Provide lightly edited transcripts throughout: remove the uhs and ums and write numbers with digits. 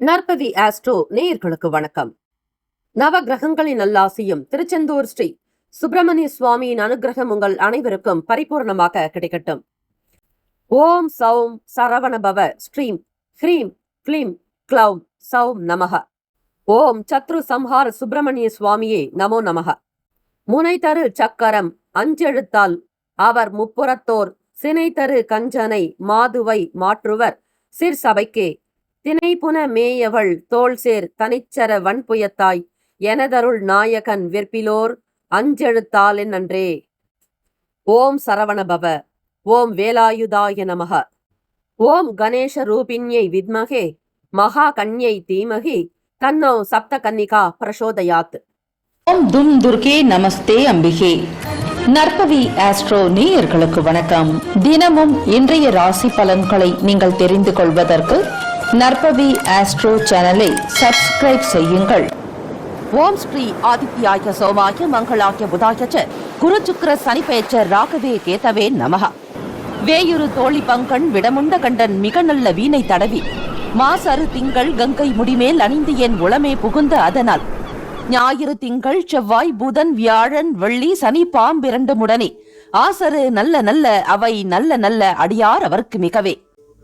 நற்பவி astro நேயர்களுக்கு வணக்கம். நவ கிரகங்களின் நல்லாசியும் திருச்செந்தூர் ஸ்ரீ சுப்பிரமணிய சுவாமியின் அனுகிரகம் உங்கள் அனைவருக்கும் பரிபூர்ணமாக கிடைக்கட்டும். ஓம் சௌம் சரவணபவ ஸ்ரீம் ஹ்ரீம் க்ளீம் க்ளௌம் சௌம் நமக. ஓம் சத்ரு சம்ஹார சுப்பிரமணிய சுவாமியே நமோ நமக. முனை தரு சக்கரம் அஞ்செழுத்தால் அவர் முப்புறத்தோர் சினை தரு கஞ்சனை மாதுவை மாற்றுவர் சிற்சபைக்கே தினைப்புன மேயவள் தோள்சேர் தனிச்சர வன்புயத்தாய் எனதருள் நாயகன் விற்பிலோர் அஞ்செழுத்தால் நன்றே. ஓம் சரவணபவ. ஓம் வேலாயுதாய நமக. ஓம் கணேஷ ரூபிண்யை வித்மகே மகா கன்யை தீமகி தன்னோ சப்த கன்னிகா பிரசோதயாத். ஓம் தும் துர்கே நமஸ்தே அம்பிகே. நற்பவி ஆஸ்ட்ரோ நேயர்களுக்கு வணக்கம். தினமும் இன்றைய ராசி பலன்களை நீங்கள் தெரிந்து கொள்வதற்கு நற்பவி ஆஸ்ட்ரோ சேனலை சப்ஸ்கிரைப் செய்யுங்கள். ஓம் ஸ்ரீ ஆதித்யாய சோமாய மங்களாய புதாய குரு சுக்கிர சனி பெயர்ச்ச ராகவே கேதவே நமக. வேயுரு தோழி பங்கன் விடமுண்ட கண்டன் மிக நல்ல வீணை தடவி மாசரு திங்கள் கங்கை முடிமேல் அணிந்து என் உளமே புகுந்த அதனால் ஞாயிறு திங்கள் செவ்வாய் புதன் வியாழன் வெள்ளி சனி பாம்பிரண்டு முடனே ஆசரு நல்ல நல்ல அவை நல்ல நல்ல அடியார் அவருக்கு மிகவே.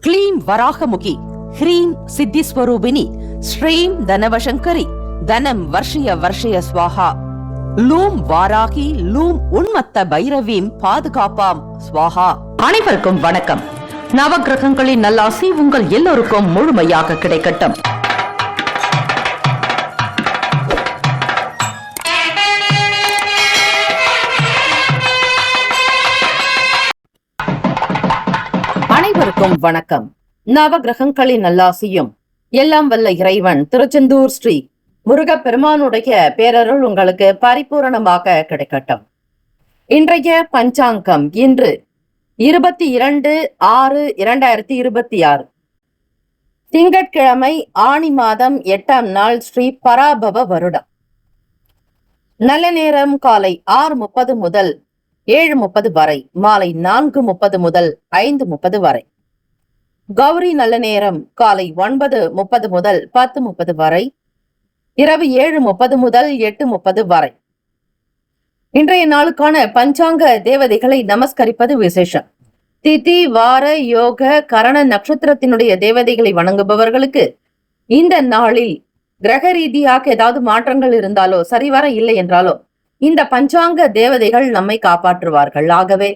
க்ளீம் வராகமுகி ஹ்ரீம் சித்திஸ்வரூபிணி ஸ்ரீம் தனவசங்கரி தனம் வர்ஷய வர்ஷய ஸ்வாஹா. லூம் வாராகி லூம் உன்மத்த பைரவீம் பாதுகாப்பாம் ஸ்வாஹா. அனைவருக்கும் வணக்கம். நவகிரகங்களின் நல்லாசி உங்கள் எல்லோருக்கும் முழுமையாக கிடைக்கட்டும். அனைவருக்கும் வணக்கம். நவ கிரகங்களின் நல்லாசியும் எல்லாம் வல்ல இறைவன் திருச்செந்தூர் ஸ்ரீ முருகப்பெருமானுடைய பேரருள் உங்களுக்கு பரிபூரணமாக கிடைக்கட்டும். இன்றைய பஞ்சாங்கம் இன்று 22/6/2026 திங்கட்கிழமை ஆணி மாதம் 8ஆம் நாள் ஸ்ரீ பராபவ வருடம். நல்ல நேரம் காலை 6:30 முதல் 7:30 வரை, மாலை 4:30 முதல் 5:30 வரை. கௌரி நல்ல நேரம் காலை 9:30 முதல் 10:30 வரை, இரவு 7:30 முதல் 8:30 வரை. இன்றைய நாளுக்கான பஞ்சாங்க தேவதைகளை நமஸ்கரிப்பது விசேஷம். திதி வார யோக கரண நட்சத்திரத்தினுடைய தேவதைகளை வணங்குபவர்களுக்கு இந்த நாளில் கிரக ரீதியாக ஏதாவது மாற்றங்கள் இருந்தாலோ சரிவர இல்லை என்றாலோ இந்த பஞ்சாங்க தேவதைகள் நம்மை காப்பாற்றுவார்கள். ஆகவே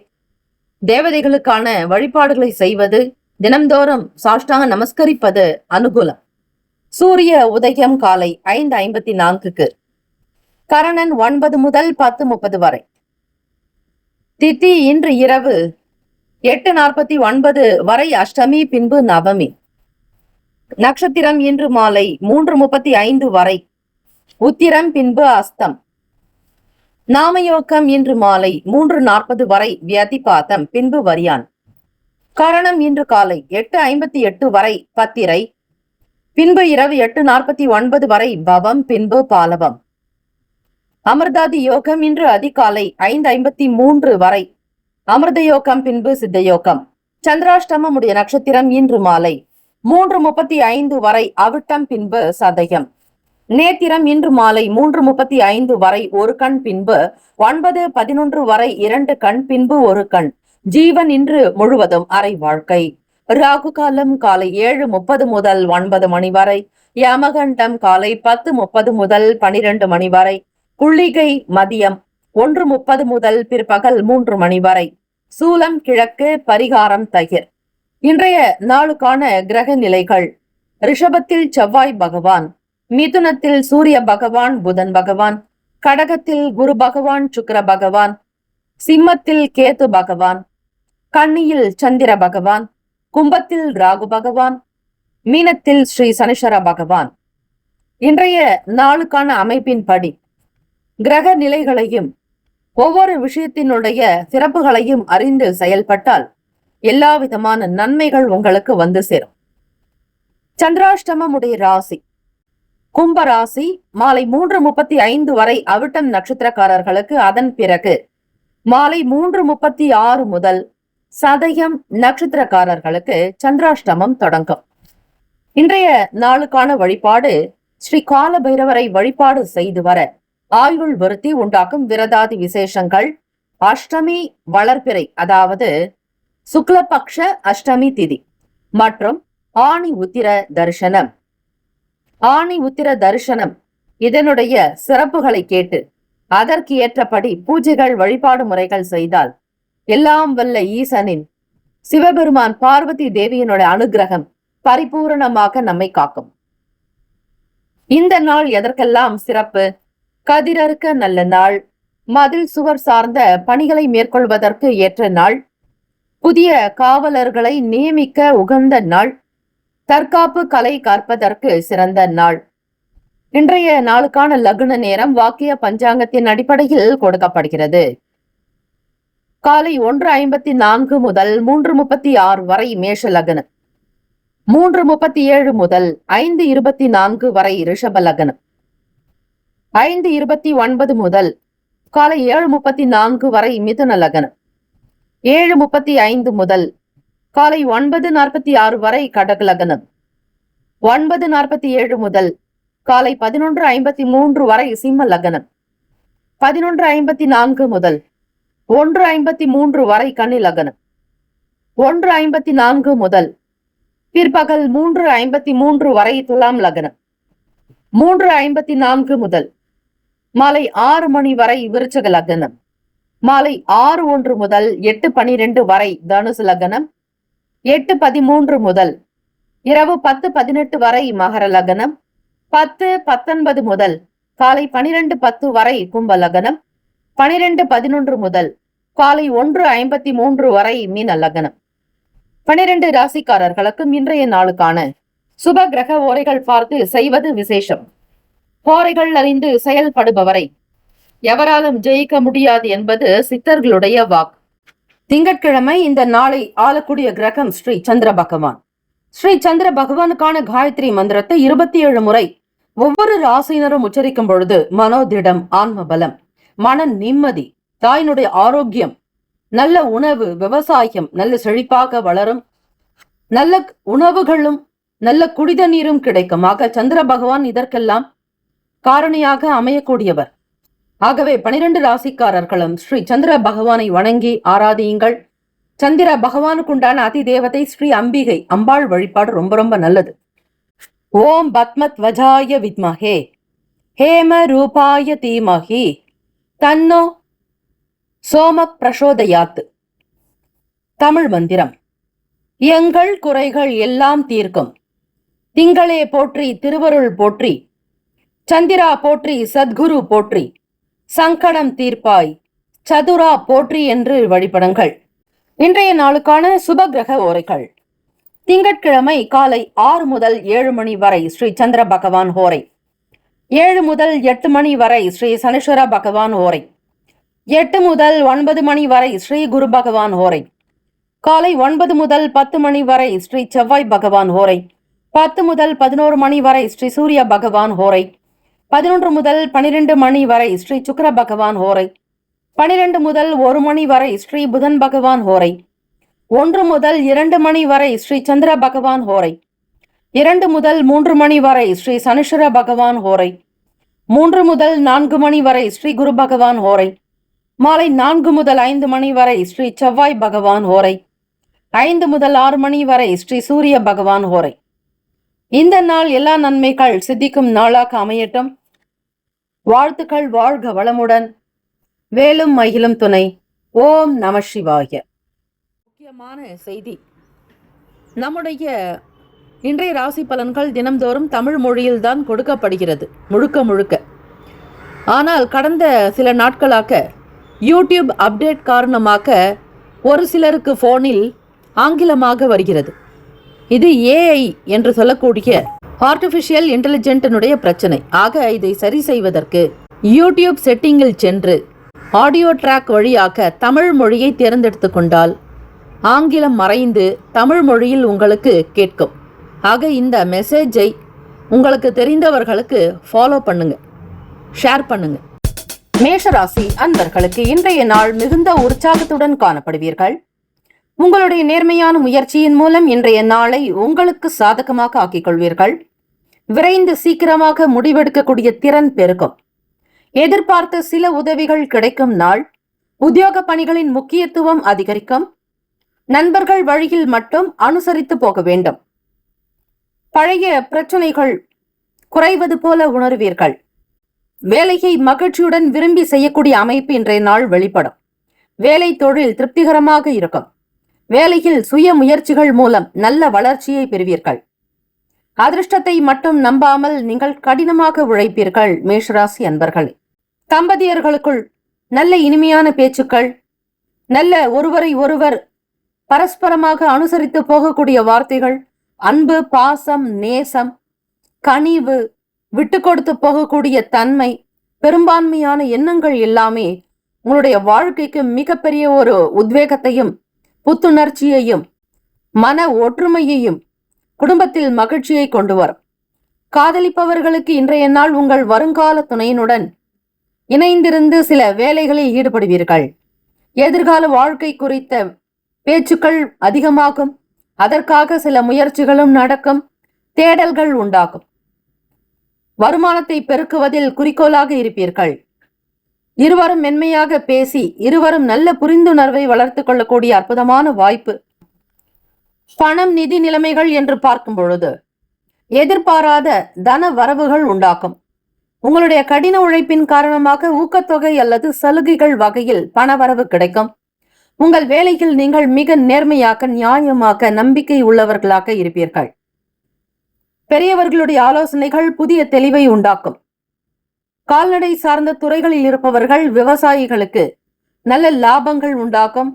தேவதைகளுக்கான வழிபாடுகளை செய்வது, தினம்தோறும் சாஷ்டாங்க நமஸ்கரிப்பது அனுகூலம். சூரிய உதயம் காலை 5:54, கரணன் 9 முதல் 10:30 வரை. திதி இன்று இரவு 8:49 வரை அஷ்டமி, பின்பு நவமி. நட்சத்திரம் இன்று மாலை 3:35 வரை உத்திரம், பின்பு அஸ்தம். நாமயோகம் இன்று மாலை 3:40 வரை வியதிபாதம், பின்பு வரியான். கரணம் இன்று காலை 8:58 வரை பத்திரை, பின்பு இரவு 8:49 வரை பவம், பின்பு பாலவம். அமிர்தாதி யோகம் இன்று அதிகாலை 5:53 வரை அமிர்த யோகம், பின்பு சித்த யோகம். சந்திராஷ்டமம் உடைய நட்சத்திரம் இன்று மாலை 3:35 வரை அவிட்டம், பின்பு சதயம். நேத்திரம் இன்று மாலை 3:35 வரை ஒரு கண், பின்பு 9:11 வரை 2 கண், பின்பு ஒரு கண். ஜீவன் இன்று முழுவதும் அரை வாழ்க்கை. ராகு காலம் காலை 7:30 முதல் 9 மணி வரை, யமகண்டம் காலை 10:30 முதல் 12 மணி வரை, குளிகை மதியம் 1:30 முதல் பிற்பகல் 3 மணி வரை, சூலம் கிழக்கு, பரிகாரம் தயிர். இன்றைய நாளுக்கான கிரக நிலைகள்: ரிஷபத்தில் செவ்வாய் பகவான், மிதுனத்தில் சூரிய பகவான் புதன் பகவான், கடகத்தில் குரு பகவான் சுக்கிர பகவான், சிம்மத்தில் கேது பகவான், கன்னியில் சந்திர பகவான், கும்பத்தில் ராகு பகவான், மீனத்தில் ஸ்ரீ சனீஸ்வர பகவான். இன்றைய நாளுக்கான அமைப்பின்படி கிரக நிலைகளையும் ஒவ்வொரு விஷயத்தினுடைய சிறப்புகளையும் அறிந்து செயல்பட்டால் எல்லா விதமான நன்மைகள் உங்களுக்கு வந்து சேரும். சந்திராஷ்டமம் உடைய ராசி கும்ப ராசி. மாலை 3:35 வரை அவிட்டம் நட்சத்திரக்காரர்களுக்கு, அதன் பிறகு மாலை 3:36 முதல் சதயம் நட்சத்திரக்காரர்களுக்கு சந்திராஷ்டமம் தொடங்கும். இன்றைய நாளுக்கான வழிபாடு ஸ்ரீ கால பைரவரை வழிபாடு செய்து வர ஆயுள் விருத்தி உண்டாக்கும் விரதாதி விசேஷங்கள். அஷ்டமி வளர்பிறை, அதாவது சுக்லபக்ஷ அஷ்டமி திதி மற்றும் ஆணி உத்திர தரிசனம். ஆணி உத்திர தரிசனம் இதனுடைய சிறப்புகளை கேட்டு அதற்கு ஏற்றபடி பூஜைகள் வழிபாடு முறைகள் செய்தால் எல்லாம் வல்ல ஈசனின் சிவபெருமான் பார்வதி தேவியினுடைய அனுகிரகம் பரிபூரணமாக நம்மை காக்கும். இந்த நாள் எதற்கெல்லாம் சிறப்பு? கதிரறுக்க நல்ல நாள், மதில் சுவர் சார்ந்த பணிகளை மேற்கொள்வதற்கு ஏற்ற நாள், புதிய காவலர்களை நியமிக்க உகந்த நாள், தற்காப்பு கலை கற்பதற்கு சிறந்த நாள். இன்றைய நாளுக்கான லக்ன நேரம் வாக்கிய பஞ்சாங்கத்தின் அடிப்படையில் கொடுக்கப்படுகிறது. காலை 1:54 முதல் 3:36 வரை மேஷ லக்னம், 3:37 முதல் 5:24 வரை ரிஷப லக்னம், 5:29 முதல் காலை 7:34 வரை மிதுன லக்னம், 7:35 முதல் காலை 9:46 வரை கடக லக்னம், 9:47 முதல் காலை 11:53 வரை சிம்ம லக்னம், 11:54 முதல் 1:53 வரை கன்னி லக்னம், 1:54 முதல் பிற்பகல் 3:53 வரை துலாம் லக்னம், 3:54 முதல் மாலை 6 மணி வரை விருச்சக லக்னம், மாலை 6:01 முதல் 8:12 வரை தனுசு லக்னம், 8:13 முதல் இரவு 10:18 வரை மகர லக்னம், 10:19 முதல் காலை 12:10 வரை கும்ப லக்னம், 12:11 முதல் காலை 1:53 வரை மீன லக்னம். 12 ராசிக்காரர்களுக்கும் இன்றைய நாளுக்கான சுப கிரக ஓரைகள் பார்த்து செய்வது விசேஷம். ஓரைகள் அறிந்து செயல்படுபவரை எவராலும் ஜெயிக்க முடியாது என்பது சித்தர்களுடைய வாக்கு. திங்கட்கிழமை இந்த நாளை ஆளக்கூடிய கிரகம் ஸ்ரீ சந்திர பகவான். ஸ்ரீ சந்திர பகவானுக்கான காயத்ரி மந்திரத்தை 27 முறை ஒவ்வொரு ராசியினரும் உச்சரிக்கும் பொழுது மனோதிடம், ஆன்ம பலம், மன நிம்மதி, தாயினுடைய ஆரோக்கியம், நல்ல உணவு, விவசாயம் நல்ல செழிப்பாக வளரும், நல்ல உணவுகளும் நல்ல குடித நீரும் கிடைக்கும். ஆக சந்திர பகவான் இதற்கெல்லாம் காரணியாக அமையக்கூடியவர். ஆகவே 12 ராசிக்காரர்களும் ஸ்ரீ சந்திர பகவானை வணங்கி ஆராதியுங்கள். சந்திர பகவானுக்குண்டான அதி தேவதை ஸ்ரீ அம்பிகை, அம்பாள் வழிபாடு ரொம்ப ரொம்ப நல்லது. ஓம் பத்மத்வஜாய வித்மஹே ஹேம ரூபாய தீமஹி தன்னோ சோம பிரசோதயாத். தமிழ் மந்திரம். எங்கள் குறைகள் எல்லாம் தீர்க்கும் திங்களே போற்றி, திருவருள் போற்றி, சந்திரா போற்றி, சத்குரு போற்றி, சங்கடம் தீர்ப்பாய், சதுரா போற்றி என்று வழிபடுங்கள். இன்றைய நாளுக்கான சுப கிரக ஓரைகள். திங்கட்கிழமை காலை 6 முதல் 7 மணி வரை ஸ்ரீ சந்திர பகவான் ஓரை, 7 முதல் 8 மணி வரை ஸ்ரீ சனீஸ்வர பகவான் ஓரை, 8 முதல் 9 மணி வரை ஸ்ரீ குரு பகவான் ஓரை, காலை 9 முதல் 10 மணி வரை ஸ்ரீ செவ்வாய் பகவான் ஓரை, 10 முதல் 11 மணி வரை ஸ்ரீ சூரிய பகவான் ஓரை, 11 முதல் 12 மணி வரை ஸ்ரீ சுக்கிர பகவான் ஓரை, 12 முதல் 1 மணி வரை ஸ்ரீ புதன் பகவான் ஓரை, 1 முதல் 2 மணி வரை ஸ்ரீ சந்திர பகவான் ஓரை, 2 முதல் 3 மணி வரை ஸ்ரீ சனீஸ்வர பகவான் ஓரை, 3 முதல் 4 மணி வரை ஸ்ரீ குரு பகவான் ஓரை, மாலை 4 முதல் 5 மணி வரை ஸ்ரீ செவ்வாய் பகவான் ஓரை, 5 முதல் 6 மணி வரை ஸ்ரீ சூரிய பகவான் ஓரை. இந்த நாள் எல்லா நன்மைகள் சித்திக்கும் நாளாக அமையட்டும். வாழ்த்துக்கள். வாழ்க வளமுடன். வேலும் மயிலும் துணை. ஓம் நம சிவாய. முக்கியமான செய்தி. நம்முடைய இன்றைய ராசி பலன்கள் தினம்தோறும் தமிழ் மொழியில்தான் கொடுக்கப்படுகிறது முழுக்க முழுக்க. ஆனால் கடந்த சில நாட்களாக யூடியூப் அப்டேட் காரணமாக ஒரு சிலருக்கு போனில் ஆங்கிலமாக வருகிறது. இது ஏஐ என்று சொல்லக்கூடிய ஆர்டிஃபிஷியல் இன்டெலிஜென்டினுடைய பிரச்சனை. ஆக இதை சரி செய்வதற்கு யூடியூப் செட்டிங்கில் சென்று ஆடியோ ட்ராக் வழியாக தமிழ் மொழியை தேர்ந்தெடுத்து கொண்டால் ஆங்கிலம் மறைந்து தமிழ் மொழியில் உங்களுக்கு கேட்கும். ஆக இந்த மெசேஜை உங்களுக்கு தெரிந்தவர்களுக்கு ஃபாலோ பண்ணுங்க, ஷேர் பண்ணுங்க. மேஷராசி அன்பர்களுக்கு இன்றைய நாள் மிகுந்த உற்சாகத்துடன் காணப்படுவீர்கள். உங்களுடைய நேர்மையான முயற்சியின் மூலம் இன்றைய நாளை உங்களுக்கு சாதகமாக ஆக்கிக் கொள்வீர்கள். விரைந்து சீக்கிரமாக முடிவெடுக்கக்கூடிய திறன் பெருகும். எதிர்பார்த்த சில உதவிகள் கிடைக்கும் நாள். உத்தியோக பணிகளின் முக்கியத்துவம் அதிகரிக்கும். நண்பர்கள் வழியில் மட்டும் அனுசரித்து போக வேண்டும். பழைய பிரச்சனைகள் குறைவது போல உணர்வீர்கள். வேலையை மகிழ்ச்சியுடன் விரும்பி செய்யக்கூடிய அமைப்பு இன்றைய நாள் வெளிப்படும். வேலை தொழில் திருப்திகரமாக இருக்கும். வேலையில் சுய முயற்சிகள் மூலம் நல்ல வளர்ச்சியை பெறுவீர்கள். அதிர்ஷ்டத்தை மட்டும் நம்பாமல் நீங்கள் கடினமாக உழைப்பீர்கள். மேஷராசி அன்பர்களே, தம்பதியர்களுக்குள் நல்ல இனிமையான பேச்சுக்கள், நல்ல ஒருவரை ஒருவர் பரஸ்பரமாக அனுசரித்து போகக்கூடிய வார்த்தைகள், அன்பு, பாசம், நேசம், கனிவு, விட்டு கொடுத்து போகக்கூடிய தன்மை, பெரும்பான்மையான எண்ணங்கள் எல்லாமே உங்களுடைய வாழ்க்கைக்கு மிகப்பெரிய ஒரு உத்வேகத்தையும் புத்துணர்ச்சியையும் மன ஒற்றுமையையும் குடும்பத்தில் மகிழ்ச்சியை கொண்டு வரும். காதலிப்பவர்களுக்கு இன்றைய நாள் உங்கள் வருங்கால துணையினுடன் இணைந்திருந்து சில வேலைகளில் ஈடுபடுவீர்கள். எதிர்கால வாழ்க்கை குறித்த பேச்சுக்கள் அதிகமாகும். அதற்காக சில முயற்சிகளும் நடக்கும். தேடல்கள் உண்டாகும். வருமானத்தை பெருக்குவதில் குறிக்கோளாக இருப்பீர்கள். இருவரும் மென்மையாக பேசி இருவரும் நல்ல புரிந்துணர்வை வளர்த்துக் கொள்ளக்கூடிய அற்புதமான வாய்ப்பு. பணம், நிதி நிலைமைகள் என்று பார்க்கும் பொழுது எதிர்பாராத தன வரவுகள் உண்டாகும். உங்களுடைய கடின உழைப்பின் காரணமாக ஊக்கத்தொகை அல்லது சலுகைகள் வகையில் பணவரவு கிடைக்கும். உங்கள் வேலையில் நீங்கள் மிக நேர்மையாக, நியாயமாக, நம்பிக்கை உள்ளவர்களாக இருப்பீர்கள். பெரியவர்களுடைய ஆலோசனைகள் புதிய தெளிவை உண்டாக்கும். கால்நடை சார்ந்த துறைகளில் இருப்பவர்கள், விவசாயிகளுக்கு நல்ல லாபங்கள் உண்டாகும்.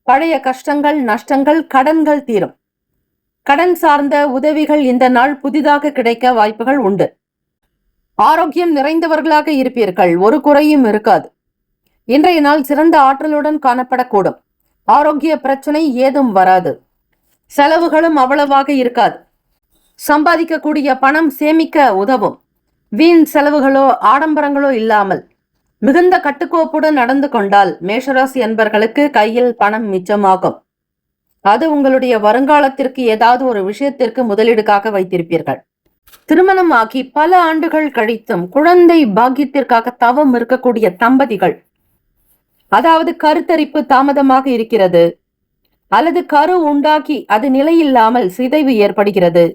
பழைய கஷ்டங்கள், நஷ்டங்கள், கடன்கள் தீரும். கடன் சார்ந்த உதவிகள் இந்த நாள் புதிதாக கிடைக்க வாய்ப்புகள் உண்டு. ஆரோக்கியம் நிறைந்தவர்களாக இருப்பீர்கள். ஒரு குறையும் இருக்காது. இன்றைய நாள் சிறந்த ஆற்றலுடன் காணப்படக்கூடும். ஆரோக்கிய பிரச்சனை ஏதும் வராது. செலவுகளும் அவ்வளவாக இருக்காது. சம்பாதிக்கக்கூடிய பணம் சேமிக்க உதவும். வீண் செலவுகளோ ஆடம்பரங்களோ இல்லாமல் மிகுந்த கட்டுக்கோப்புடன் நடந்து கொண்டால் மேஷராசி அன்பர்களுக்கு கையில் பணம் மிச்சமாகும். அது உங்களுடைய வருங்காலத்திற்கு ஏதாவது ஒரு விஷயத்திற்கு முதலீடுக்காக வைத்திருப்பீர்கள். திருமணம் ஆகி பல ஆண்டுகள் கழித்தும் குழந்தை பாக்கியத்திற்காக தவம் இருக்கக்கூடிய தம்பதிகள், அதாவது கருத்தரிப்பு தாமதமாக இருக்கிறது அல்லது கரு உண்டாக்கி அது நிலையில்லாமல் சிதைவு ஏற்படுகிறது.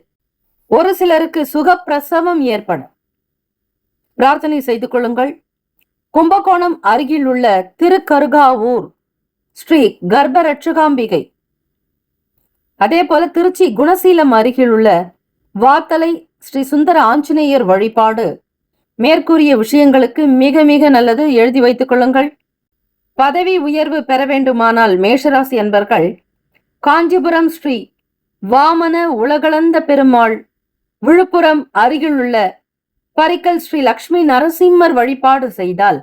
ஒரு சிலருக்கு சுகப்பிரசவம் ஏற்படும். பிரார்த்தனை செய்து கொள்ளுங்கள். கும்பகோணம் அருகில் உள்ள திருக்கருகாவூர் ஸ்ரீ கர்ப்பரட்சகாம்பிகை, அதே போல திருச்சி குணசீலம் அருகில் உள்ள வாத்தலை ஸ்ரீ சுந்தர ஆஞ்சநேயர் வழிபாடு மேற்கூறிய விஷயங்களுக்கு மிக மிக நல்லது. எழுதி வைத்துக் கொள்ளுங்கள். பதவி உயர்வு பெற வேண்டுமானால் மேஷராசி அன்பர்கள் காஞ்சிபுரம் ஸ்ரீ வாமன உலகளந்த பெருமாள், விழுப்புரம் அருகில் உள்ள பரிக்கல் ஸ்ரீ லக்ஷ்மி நரசிம்மர் வழிபாடு செய்தால்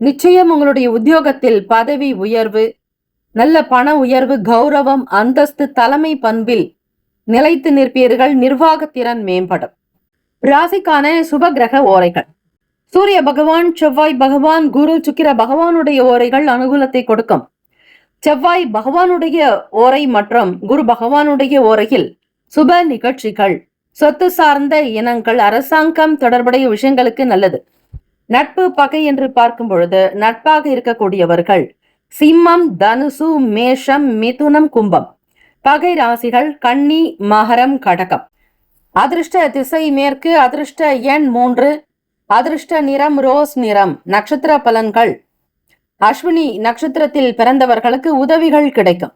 நிச்சயம் உங்களுடைய உத்தியோகத்தில் பதவி உயர்வு, நல்ல பண உயர்வு, கௌரவம், அந்தஸ்து, தலைமை பண்பில் நிலைத்து நிற்பீர்கள். நிர்வாகத்திறன் மேம்படும். ராசிக்கான சுப கிரக ஓரைகள். சூரிய பகவான், செவ்வாய் பகவான், குரு, சுக்கிர பகவானுடைய ஓரைகள் அனுகூலத்தை கொடுக்கும். செவ்வாய் பகவானுடைய ஓரை மற்றும் குரு பகவானுடைய ஓரையில் சுப நிகழ்ச்சிகள், சொத்து சார்ந்த இனங்கள், அரசாங்கம் தொடர்புடைய விஷயங்களுக்கு நல்லது. நட்பு, பகை என்று பார்க்கும் பொழுது நட்பாக இருக்கக்கூடியவர்கள் சிம்மம், தனுசு, மேஷம், மிதுனம், கும்பம். பகை ராசிகள் கன்னி, மகரம், கடகம். அதிர்ஷ்ட திசை மேற்கு. அதிர்ஷ்ட எண் 3. அதிர்ஷ்ட நிறம் ரோஸ் நிறம். நட்சத்திர பலன்கள். அஸ்வினி நட்சத்திரத்தில் பிறந்தவர்களுக்கு உதவிகள் கிடைக்கும்.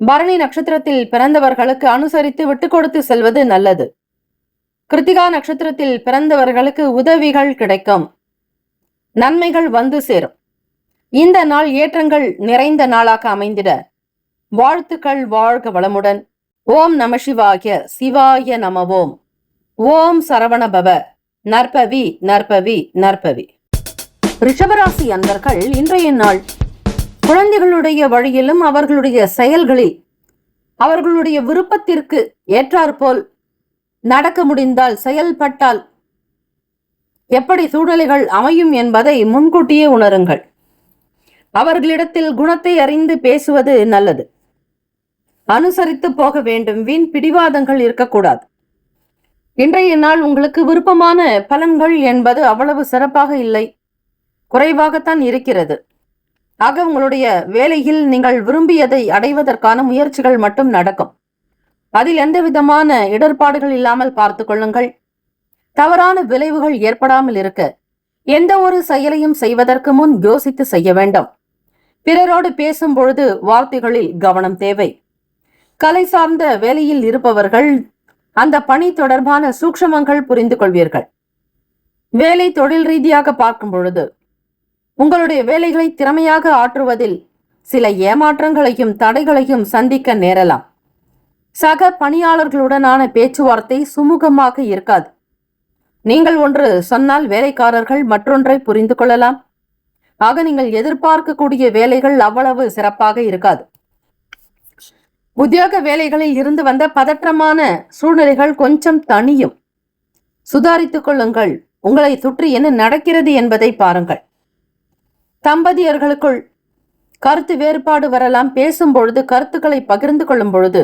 பரணி நட்சத்திரத்தில் பிறந்தவர்களுக்கு அனுசரித்து விட்டு கொடுத்து செல்வது நல்லது. கிருத்திகா நட்சத்திரத்தில் பிறந்தவர்களுக்கு உதவிகள் கிடைக்கும். நன்மைகள் வந்து சேரும். இந்த நாள் ஏற்றங்கள் நிறைந்த நாளாக அமைந்திட வாழ்த்துக்கள். வாழ்க வளமுடன். ஓம் நம சிவாய. சிவாய நமவோம். ஓம் சரவணபவ. நற்பவி நற்பவி நற்பவி. ரிஷபராசி அன்பர்கள் இன்றைய நாள் குழந்தைகளுடைய வழியிலும் அவர்களுடைய செயல்களில் அவர்களுடைய விருப்பத்திற்கு ஏற்றாற்போல் நடக்க முடிந்தால், செயல்பட்டால் எப்படி சூழ்நிலைகள் அமையும் என்பதை முன்கூட்டியே உணருங்கள். அவர்களிடத்தில் குணத்தை அறிந்து பேசுவது நல்லது. அனுசரித்து போக வேண்டும். வீண் பிடிவாதங்கள் இருக்கக்கூடாது. இன்றைய நாள் உங்களுக்கு விருப்பமான பலன்கள் என்பது அவ்வளவு சிறப்பாக இல்லை, குறைவாகத்தான் இருக்கிறது. ஆக உங்களுடைய வேலையில் நீங்கள் விரும்பியதை அடைவதற்கான முயற்சிகள் மட்டும் நடக்கும். அதில் எந்த விதமான இடர்பாடுகள் இல்லாமல் பார்த்து கொள்ளுங்கள். தவறான விளைவுகள் ஏற்படாமல் இருக்க எந்த ஒரு செயலையும் செய்வதற்கு முன் யோசித்து செய்ய வேண்டும். பிறரோடு பேசும் பொழுது வார்த்தைகளில் கவனம் தேவை. கலை சார்ந்த வேலையில் இருப்பவர்கள் அந்த பணி தொடர்பான சூக்ஷமங்கள் புரிந்து கொள்வீர்கள். வேலை தொழில் ரீதியாக பார்க்கும் பொழுது உங்களுடைய வேலைகளை திறமையாக ஆற்றுவதில் சில ஏமாற்றங்களையும் தடைகளையும் சந்திக்க நேரலாம். சக பணியாளர்களுடனான பேச்சுவார்த்தை சுமூகமாக இருக்காது. நீங்கள் ஒன்று சொன்னால் வேலைக்காரர்கள் மற்றொன்றை புரிந்து கொள்ளலாம். ஆக நீங்கள் எதிர்பார்க்கக்கூடிய வேலைகள் அவ்வளவு சிறப்பாக இருக்காது. உத்தியோக வேலைகளில் இருந்து வந்த பதற்றமான சூழ்நிலைகள் கொஞ்சம் தனியும். சுதாரித்துக் கொள்ளுங்கள். உங்களை சுற்றி என்ன நடக்கிறது என்பதை பாருங்கள். தம்பதியர்களுக்குள் கருத்து வேறுபாடு வரலாம். பேசும் பொழுது, கருத்துக்களை பகிர்ந்து கொள்ளும் பொழுது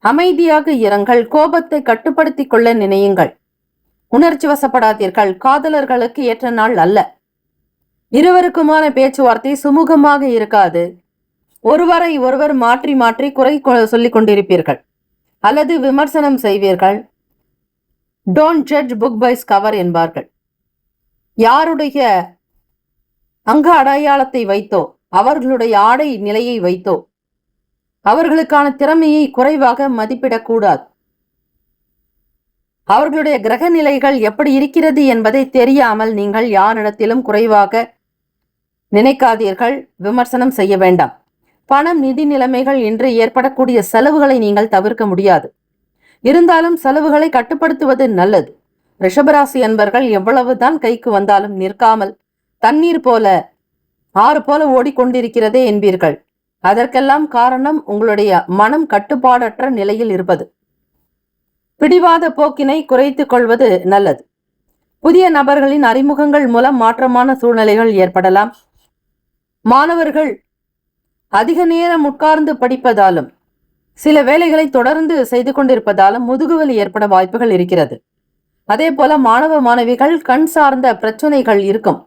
அமைதியாக இருங்கள். கோபத்தை கட்டுப்படுத்திக் கொள்ள நினையுங்கள். உணர்ச்சி வசப்படாதீர்கள். காதலர்களுக்கு ஏற்ற நாள் அல்ல. இருவருக்குமான பேச்சுவார்த்தை சுமூகமாக இருக்காது. ஒருவரை ஒருவர் மாற்றி மாற்றி குறை சொல்லிக் கொண்டிருப்பீர்கள் அல்லது விமர்சனம் செய்வீர்கள். Don't judge book by its cover என்பார்கள். யாருடைய அங்க அடையாளத்தை வைத்தோ, அவர்களுடைய ஆடை நிலையை வைத்தோ அவர்களுக்கான திறமையை குறைவாக மதிப்பிடக்கூடாது. அவர்களுடைய கிரக நிலைகள் எப்படி இருக்கிறது என்பதை தெரியாமல் நீங்கள் யாரிடத்திலும் குறைவாக நினைக்காதீர்கள். விமர்சனம் செய்ய வேண்டாம். பணம், நிதி நிலைமைகள் இன்று ஏற்படக்கூடிய செலவுகளை நீங்கள் தவிர்க்க முடியாது. இருந்தாலும் செலவுகளை கட்டுப்படுத்துவது நல்லது. ரிஷபராசி அன்பர்கள் எவ்வளவுதான் கைக்கு வந்தாலும் நிற்காமல் தண்ணீர் போல, ஆறு போல ஓடிக்கொண்டிருக்கிறதே என்பீர்கள். அதற்கெல்லாம் காரணம் உங்களுடைய மனம் கட்டுப்பாடற்ற நிலையில் இருப்பது. பிடிவாத போக்கினை குறைத்துக் கொள்வது நல்லது. புதிய நபர்களின் அறிமுகங்கள் மூலம் மாற்றமான சூழ்நிலைகள் ஏற்படலாம். மாணவர்கள் அதிக நேரம் உட்கார்ந்து படிப்பதாலும் சில வேலைகளை தொடர்ந்து செய்து கொண்டிருப்பதாலும் முதுகுவலி ஏற்பட வாய்ப்புகள் இருக்கிறது. அதே போல மாணவ மாணவிகள் கண் சார்ந்த பிரச்சனைகள் இருக்கும்.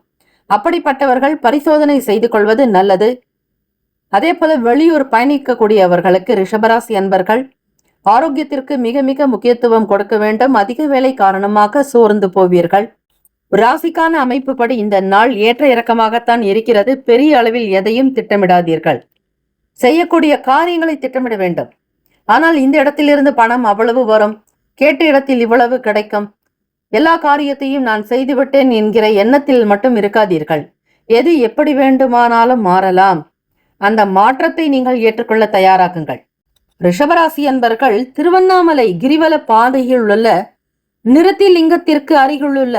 அப்படிப்பட்டவர்கள் பரிசோதனை செய்து கொள்வது நல்லது. அதே போல வெளியூர் பயணிக்கக்கூடியவர்களுக்கு ரிஷபராசி அன்பர்கள் ஆரோக்கியத்திற்கு மிக மிக முக்கியத்துவம் கொடுக்க வேண்டும். அதிக வேலை காரணமாக சோர்ந்து போவீர்கள். ராசிக்கான அமைப்புப்படி இந்த நாள் ஏற்ற இறக்கமாகத்தான் இருக்கிறது. பெரிய அளவில் எதையும் திட்டமிடாதீர்கள். செய்யக்கூடிய காரியங்களை திட்டமிட வேண்டும். ஆனால் இந்த இடத்திலிருந்து பணம் அவ்வளவு வரும், கேட்ட இடத்தில் இவ்வளவு கிடைக்கும், எல்லா காரியத்தையும் நான் செய்துவிட்டேன் என்கிற எண்ணத்தில் மட்டும் இருக்காதீர்கள். எது எப்படி வேண்டுமானாலும் மாறலாம். அந்த மாற்றத்தை நீங்கள் ஏற்றுக்கொள்ள தயாராகுங்கள். ரிஷபராசி அன்பர்கள் திருவண்ணாமலை கிரிவல பாதையில் உள்ள நிறுத்தி லிங்கத்திற்கு அருகிலுள்ள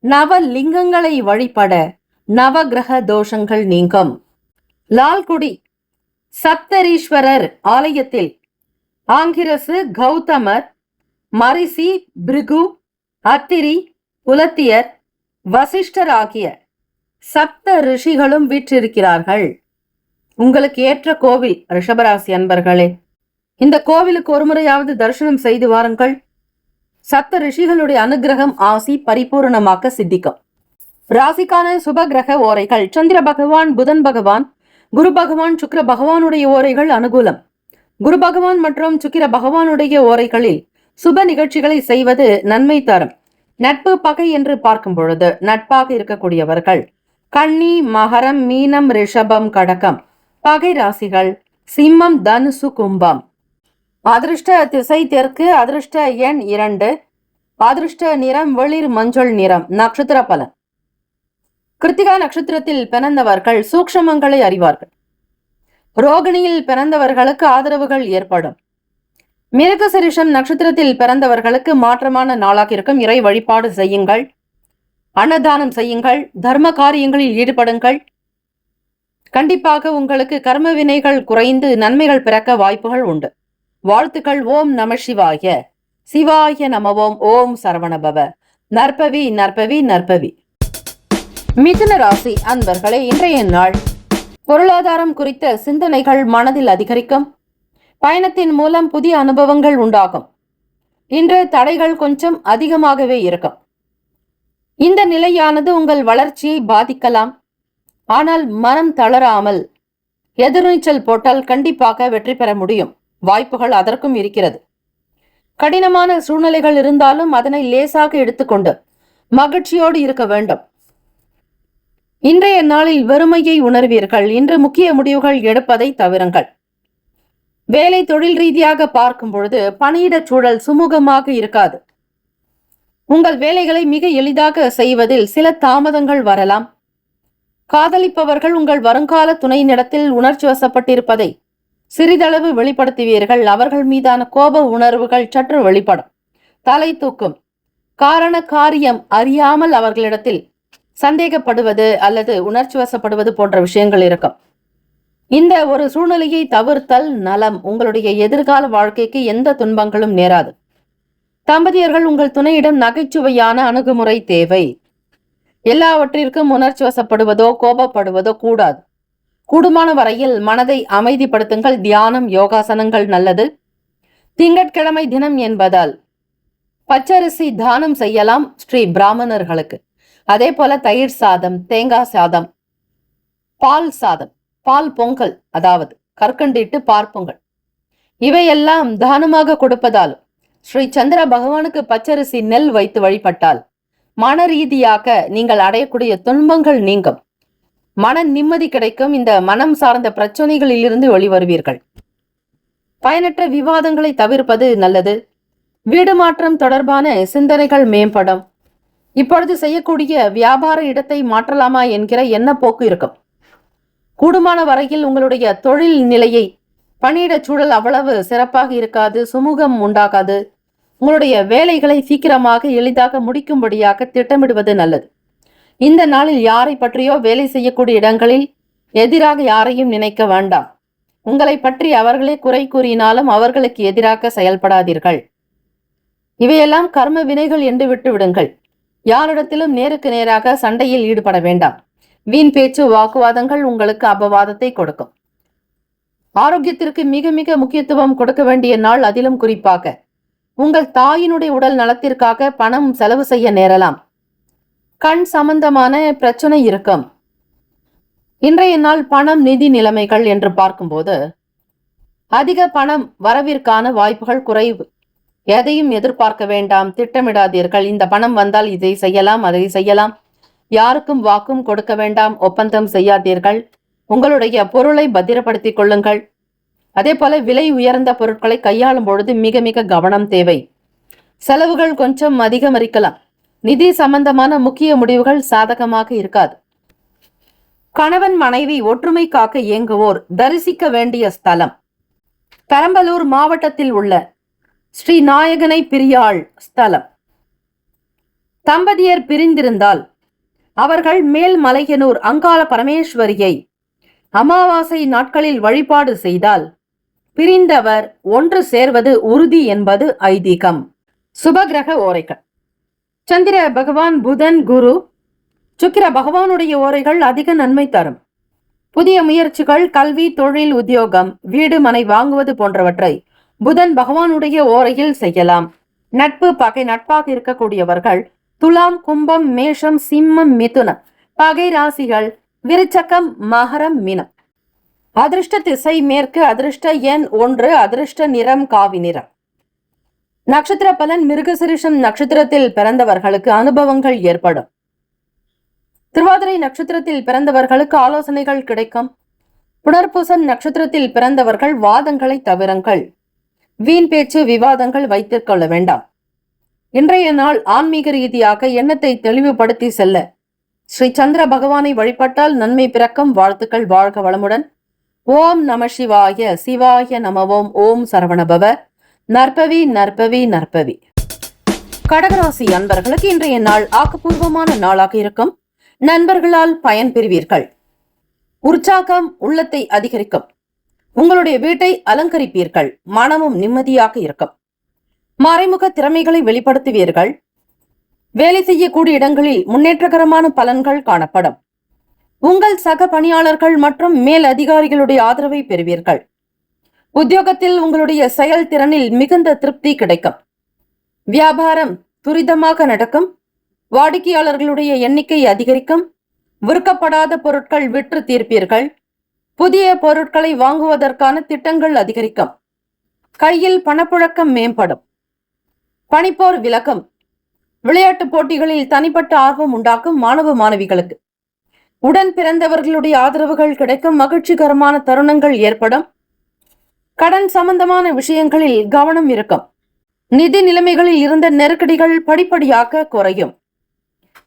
நவ லிங்கங்களை வழிபட நவ கிரக தோஷங்கள் நீங்கும். லால்குடி சப்தரீஸ்வரர் ஆலயத்தில் ஆங்கிரசு, கௌதமர், மரிசி, பிருகு, அத்திரி, புலத்தியர், வசிஷ்டர் ஆகிய சப்த ரிஷிகளும் வீற்றிருக்கிறார்கள். உங்களுக்கு ஏற்ற கோவில் ரிஷபராசி அன்பர்களே. இந்த கோவிலுக்கு ஒரு முறையாவது தரிசனம் செய்து வாருங்கள். சப்த ரிஷிகளுடைய அனுகிரகம், ஆசி பரிபூர்ணமாக சித்திக்கும். ராசிக்கான சுப கிரக ஓரைகள்: சந்திர பகவான், புதன் பகவான், குரு பகவான், சுக்கிர பகவானுடைய ஓரைகள் அனுகூலம். குரு பகவான் மற்றும் சுக்கிர பகவானுடைய ஓரைகளில் சுப நிகழ்ச்சிகளை செய்வது நன்மை தரும். நட்பு, பகை என்று பார்க்கும் பொழுது நட்பாக இருக்கக்கூடியவர்கள் கன்னி, மகரம், மீனம், ரிஷபம், கடகம். பகை ராசிகள் சிம்மம், தனுசு, கும்பம். அதிர்ஷ்ட திசை தெற்கு. அதிர்ஷ்ட எண் 2. அதிர்ஷ்ட நிறம் வெளிர் மஞ்சள் நிறம். நட்சத்திர பலன்: கிருத்திகா நட்சத்திரத்தில் பிறந்தவர்கள் சூக்ஷமங்களை அறிவார்கள். ரோகிணியில் பிறந்தவர்களுக்கு ஆதரவுகள் ஏற்படும். மிருகசீரிஷம் நட்சத்திரத்தில் பிறந்தவர்களுக்கு மாற்றமான நாளாக இருக்கும். இறை வழிபாடு செய்யுங்கள், அன்னதானம் செய்யுங்கள், தர்ம காரியங்களில் ஈடுபடுங்கள். கண்டிப்பாக உங்களுக்கு கர்ம வினைகள் குறைந்து நன்மைகள் பிறக்க வாய்ப்புகள் உண்டு. வாழ்த்துக்கள். ஓம் நம சிவாய. சிவாய நமவோம். ஓம் சரவணபவ. நற்பவி நற்பவி நற்பவி. மிதுன ராசி அன்பர்களே, இன்றைய நாள் பொருளாதாரம் குறித்த சிந்தனைகள் மனதில் அதிகரிக்கும். பயணத்தின் மூலம் புதிய அனுபவங்கள் உண்டாகும். இன்று தடைகள் கொஞ்சம் அதிகமாகவே இருக்கும். இந்த நிலையானது உங்கள் வளர்ச்சியை பாதிக்கலாம். ஆனால் மனம் தளராமல் எதிர்நீச்சல் போட்டால் கண்டிப்பாக வெற்றி பெற முடியும். வாய்ப்புகள் அதற்கும் இருக்கிறது. கடினமான சூழ்நிலைகள் இருந்தாலும் அதனை லேசாக எடுத்துக்கொண்டு மகிழ்ச்சியோடு இருக்க வேண்டும். இன்றைய நாளில் வெறுமையை உணர்வீர்கள். இன்று முக்கிய முடிவுகள் எடுப்பதை தவிருங்கள். வேலை தொழில் ரீதியாக பார்க்கும் பொழுது பணியிட சூழல் சுமூகமாக இருக்காது. உங்கள் வேலைகளை மிக எளிதாக செய்வதில் சில தாமதங்கள் வரலாம். காதலிப்பவர்கள் உங்கள் வருங்கால துணையினிடத்தில் உணர்ச்சி வசப்பட்டிருப்பதை சிறிதளவு வெளிப்படுத்துவீர்கள். அவர்கள் மீதான கோப உணர்வுகள் சற்று வெளிப்படும். தலை தூக்கும். காரண காரியம் அறியாமல் அவர்களிடத்தில் சந்தேகப்படுவது அல்லது உணர்ச்சி வசப்படுவது போன்ற விஷயங்கள் இருக்கும். இந்த ஒரு சூழ்நிலையை தவிர்த்தல் நலம். உங்களுடைய எதிர்கால வாழ்க்கைக்கு எந்த துன்பங்களும் நேராது. தம்பதியர்கள் உங்கள் துணையிடம் நகைச்சுவையான அணுகுமுறை தேவை. எல்லாவற்றிற்கும் உணர்ச்சி வசப்படுவதோ கோபப்படுவதோ கூடாது. கூடுமான வரையில் மனதை அமைதிப்படுத்துங்கள். தியானம், யோகாசனங்கள் நல்லது. திங்கட்கிழமை தினம் என்பதால் பச்சரிசி தானம் செய்யலாம் ஸ்ரீ பிராமணர்களுக்கு. அதே போல தயிர் சாதம், தேங்காய் சாதம், பால் சாதம், பால் பொங்கல், அதாவது கற்கண்டிட்டு பார்ப்பொங்கல், இவையெல்லாம் தானமாக கொடுப்பதாலும் ஸ்ரீ சந்திர பகவானுக்கு பச்சரிசி நெல் வைத்து வழிபட்டால் மன ரீதியாக நீங்கள் அடையக்கூடிய துன்பங்கள் நீங்கும். மன நிம்மதி கிடைக்கும். இந்த மனம் சார்ந்த பிரச்சனைகளில் இருந்து வெளிவருவீர்கள். பயனற்ற விவாதங்களை தவிர்ப்பது நல்லது. வீடு மாற்றம் தொடர்பான சிந்தனைகள் மேம்படும். இப்பொழுது செய்யக்கூடிய வியாபார இடத்தை மாற்றலாமா என்கிற எண்ணப்போக்கு இருக்கும். கூடுமான வரையில் உங்களுடைய தொழில் நிலையை பணியிட சூழல் அவ்வளவு சிறப்பாக இருக்காது. சுமூகம் உண்டாகாது. உங்களுடைய வேலைகளை சீக்கிரமாக எளிதாக முடிக்கும்படியாக திட்டமிடுவது நல்லது. இந்த நாளில் யாரை பற்றியோ வேலை செய்யக்கூடிய இடங்களில் எதிராக யாரையும் நினைக்க வேண்டாம். உங்களை பற்றி அவர்களே குறை கூறினாலும் அவர்களுக்கு எதிராக செயல்படாதீர்கள். இவையெல்லாம் கர்ம வினைகள் என்று விட்டு விடுங்கள். யாரிடத்திலும் நேருக்கு நேராக சண்டையில் ஈடுபட வேண்டாம். வீண் பேச்சு, வாக்குவாதங்கள் உங்களுக்கு அபவாதத்தை கொடுக்கும். ஆரோக்கியத்திற்கு மிக மிக முக்கியத்துவம் கொடுக்க வேண்டிய நாள். அதிலும் குறிப்பாக உங்கள் தாயினுடைய உடல் நலத்திற்காக பணம் செலவு செய்ய நேரலாம். கண் சம்பந்தமான பிரச்சனை இருக்கும். இன்றைய நாள் பணம், நிதி நிலைமைகள் என்று பார்க்கும்போது அதிக பணம் வரவிற்கான வாய்ப்புகள் குறைவு. எதையும் எதிர்பார்க்க வேண்டாம். திட்டமிடாதீர்கள். இந்த பணம் வந்தால் இதை செய்யலாம், அதை செய்யலாம். யாருக்கும் வாக்கும் கொடுக்க வேண்டாம். ஒப்பந்தம் செய்யாதீர்கள். உங்களுடைய பொருளை பத்திரப்படுத்திக் கொள்ளுங்கள். அதே போல விலை உயர்ந்த பொருட்களை கையாளும் பொழுது மிக மிக கவனம் தேவை. செலவுகள் கொஞ்சம் அதிகரிக்கலாம். நிதி சம்பந்தமான முக்கிய முடிவுகள் சாதகமாக இருக்காது. கணவன் மனைவி ஒற்றுமை காக்க இயங்குவோர் தரிசிக்க வேண்டிய ஸ்தலம் பெரம்பலூர் மாவட்டத்தில் உள்ள ஸ்ரீ நாயகனை பிரியாள் ஸ்தலம். தம்பதியர் பிரிந்திருந்தால் அவர்கள் மேல்மலையனூர் அங்காள பரமேஸ்வரியை அமாவாசை நாட்களில் வழிபாடு செய்தால் பிரிந்தவர் ஒன்று சேர்வது உறுதி என்பது ஐதீகம். சுபகிரக ஓரைகள்: சந்திர பகவான், புதன், குரு, சுக்கிர பகவானுடைய ஓரைகள் அதிக நன்மை தரும். புதிய முயற்சிகள், கல்வி, தொழில், உத்தியோகம், வீடு, மனை வாங்குவது போன்றவற்றை புதன் பகவானுடைய ஓரையில் செய்யலாம். நட்பு, பகை. நட்பாக இருக்கக்கூடியவர்கள் துலாம், கும்பம், மேஷம், சிம்மம், மிதுனம். பகை ராசிகள் விருச்சகம், மகரம், மீனம். அதிர்ஷ்ட திசை மேற்கு. அதிர்ஷ்ட எண் 1. அதிர்ஷ்ட நிறம் காவி நிறம். நட்சத்திர பலன்: மிருகசிரிஷம் நட்சத்திரத்தில் பிறந்தவர்களுக்கு அனுபவங்கள் ஏற்படும். திருவாதிரை நட்சத்திரத்தில் பிறந்தவர்களுக்கு ஆலோசனைகள் கிடைக்கும். புனர்பூசம் நட்சத்திரத்தில் பிறந்தவர்கள் வாதங்களை தவிருங்கள். வீண் பேச்சு, விவாதங்கள் வைத்துக் கொள்ள வேண்டாம். இன்றைய நாள் ஆன்மீக ரீதியாக எண்ணத்தை தெளிவுபடுத்தி செல்ல ஸ்ரீ சந்திர பகவானை வழிபட்டால் நன்மை பிறக்கும். வாழ்த்துக்கள். வாழ்க வளமுடன். ஓம் நம சிவாய. சிவாய நமவோம். ஓம் சரவணபவ. நற்பவி நற்பவி நற்பவி. கடகராசி அன்பர்களுக்கு இன்றைய நாள் ஆக்கப்பூர்வமான நாளாக இருக்கும். நண்பர்களால் பயன் பெறுவீர்கள். உற்சாகம் உள்ளத்தை அதிகரிக்கும். உங்களுடைய வீட்டை அலங்கரிப்பீர்கள். மனமும் நிம்மதியாக இருக்கும். மறைமுக திறமைகளை வெளிப்படுத்துவீர்கள். வேலை செய்யக்கூடிய இடங்களில் முன்னேற்றகரமான பலன்கள் காணப்படும். உங்கள் சக பணியாளர்கள் மற்றும் மேல் அதிகாரிகளுடைய ஆதரவை பெறுவீர்கள். உத்தியோகத்தில் உங்களுடைய செயல்திறனில் மிகுந்த திருப்தி கிடைக்கும். வியாபாரம் துரிதமாக நடக்கும். வாடிக்கையாளர்களுடைய எண்ணிக்கை அதிகரிக்கும். விற்கப்படாத பொருட்கள் விற்று தீர்ப்பீர்கள். புதிய பொருட்களை வாங்குவதற்கான திட்டங்கள் அதிகரிக்கும். கையில் பணப்புழக்கம் மேம்படும். பணிப்போர் விலகும். விளையாட்டுப் போட்டிகளில் தனிப்பட்ட ஆர்வம் உண்டாக்கும் மாணவ மாணவிகளுக்கு. உடன் பிறந்தவர்களுடைய ஆதரவுகள் கிடைக்கும். மகிழ்ச்சிகரமான தருணங்கள் ஏற்படும். கடன் சம்பந்தமான விஷயங்களில் கவனம் இருக்கும். நிதி நிலைமைகளில் இருந்த நெருக்கடிகள் படிப்படியாக குறையும்.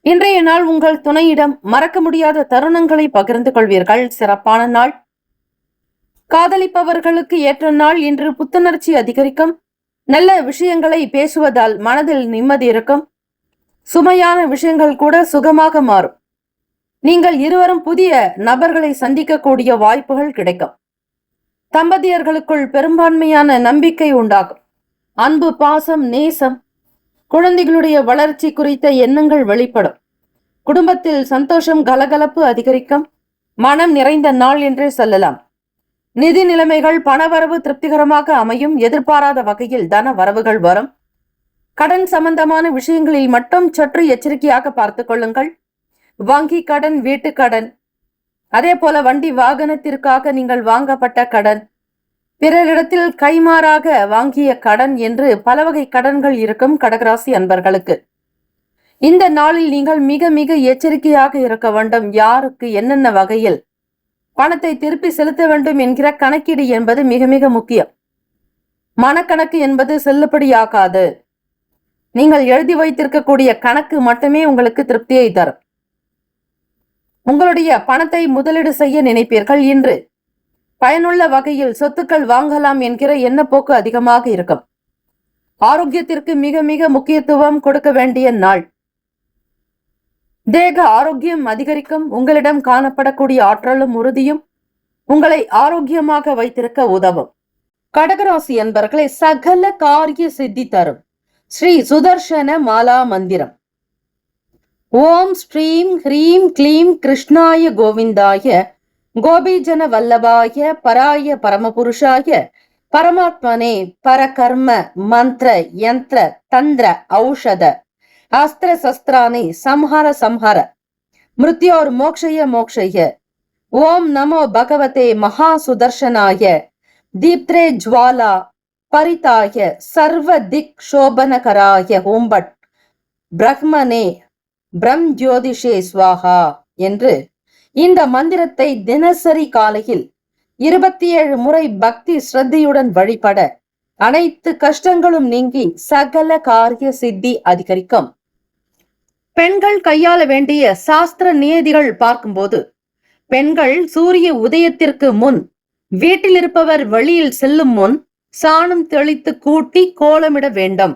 இன்றைய நாள் உங்கள் துணையிடம் மறக்க முடியாத தருணங்களை பகிர்ந்து கொள்வீர்கள். சிறப்பான நாள். காதலிப்பவர்களுக்கு ஏற்ற நாள். இன்று புத்துணர்ச்சி அதிகரிக்கும். நல்ல விஷயங்களை பேசுவதால் மனதில் நிம்மதி இருக்கும். சுமையான விஷயங்கள் கூட சுகமாக மாறும். நீங்கள் இருவரும் புதிய நபர்களை சந்திக்கக்கூடிய வாய்ப்புகள் கிடைக்கும். தம்பதியர்களுக்குள் பெரும்பான்மையான நம்பிக்கை உண்டாகும். அன்பு, பாசம், நேசம், குழந்தைகளுடைய வளர்ச்சி குறித்த எண்ணங்கள் வெளிப்படும். குடும்பத்தில் சந்தோஷம், கலகலப்பு அதிகரிக்கும். மனம் நிறைந்த நாள் என்றே சொல்லலாம். நிதி நிலைமைகள், பணவரவு திருப்திகரமாக அமையும். எதிர்பாராத வகையில் தன வரவுகள் வரும். கடன் சம்பந்தமான விஷயங்களில் மட்டும் சற்று எச்சரிக்கையாக பார்த்துக் கொள்ளுங்கள். வங்கி கடன், வீட்டு கடன், அதே போல வண்டி வாகனத்திற்காக நீங்கள் வாங்கப்பட்ட கடன், பிறரிடத்தில் கைமாறாக வாங்கிய கடன் என்று பல வகை கடன்கள் இருக்கும் கடகராசி அன்பர்களுக்கு. இந்த நாளில் நீங்கள் மிக மிக எச்சரிக்கையாக இருக்க வேண்டும். யாருக்கு என்னென்ன வகையில் பணத்தை திருப்பி செலுத்த வேண்டும் என்கிற கணக்கீடு என்பது மிக மிக முக்கியம். மனக்கணக்கு என்பது செல்லுபடியாகாது. நீங்கள் எழுதி வைத்திருக்கக்கூடிய கணக்கு மட்டுமே உங்களுக்கு திருப்தியை தரும். உங்களுடைய பணத்தை முதலீடு செய்ய நினைப்பீர்கள். இன்று பயனுள்ள வகையில் சொத்துக்கள் வாங்கலாம் என்கிற எண்ணப்போக்கு அதிகமாக இருக்கும். ஆரோக்கியத்திற்கு மிக மிக முக்கியத்துவம் கொடுக்க வேண்டிய நாள். தேக ஆரோக்கியம் அதிகரிக்கும். உங்களிடம் காணப்படக்கூடிய ஆற்றலும் உறுதியும் உங்களை ஆரோக்கியமாக வைத்திருக்க உதவும். கடகராசி என்பர்களை சகல காரிய சித்தி தரும் ஸ்ரீ சுதர்சன மாலா மந்திரம். ஓம் ஸ்ரீம் ஹ்ரீம் க்ளீம் கிருஷ்ணாய கோவிந்தாய கோபிஜன வல்லபாய பராய பரமபுருஷாய பரமாத்மனே பரகர்ம மந்திர யந்திர தந்திர ஔஷத அஸ்திர சஸ்திராணி சம்ஹார சம்ஹார மிருத்யோர் மோக்ஷய மோக்ஷய. ஓம் நமோ பகவதே மகா சுதர்ஷனாய தீப்த்ரே ஜ்வாலா பரிதாய சர்வ திக் சோபனகராய ஓம்பட் பிரஹ்மனே பிரம் ஜோதிஷே ஸ்வாஹா என்று இந்த மந்திரத்தை தினசரி காலையில் 27 முறை பக்தி ஸ்ரத்தையுடன் வழிபட அனைத்து கஷ்டங்களும் நீங்கி சகல காரிய சித்தி அதிகரிக்கும். பெண்கள் கையாள வேண்டிய சாஸ்திர நியதிகள் பார்க்கும்போது, பெண்கள் சூரிய உதயத்திற்கு முன், வீட்டில் இருப்பவர் வெளியில் செல்லும் முன் சாணம் தெளித்து கூட்டி கோலமிட வேண்டும்.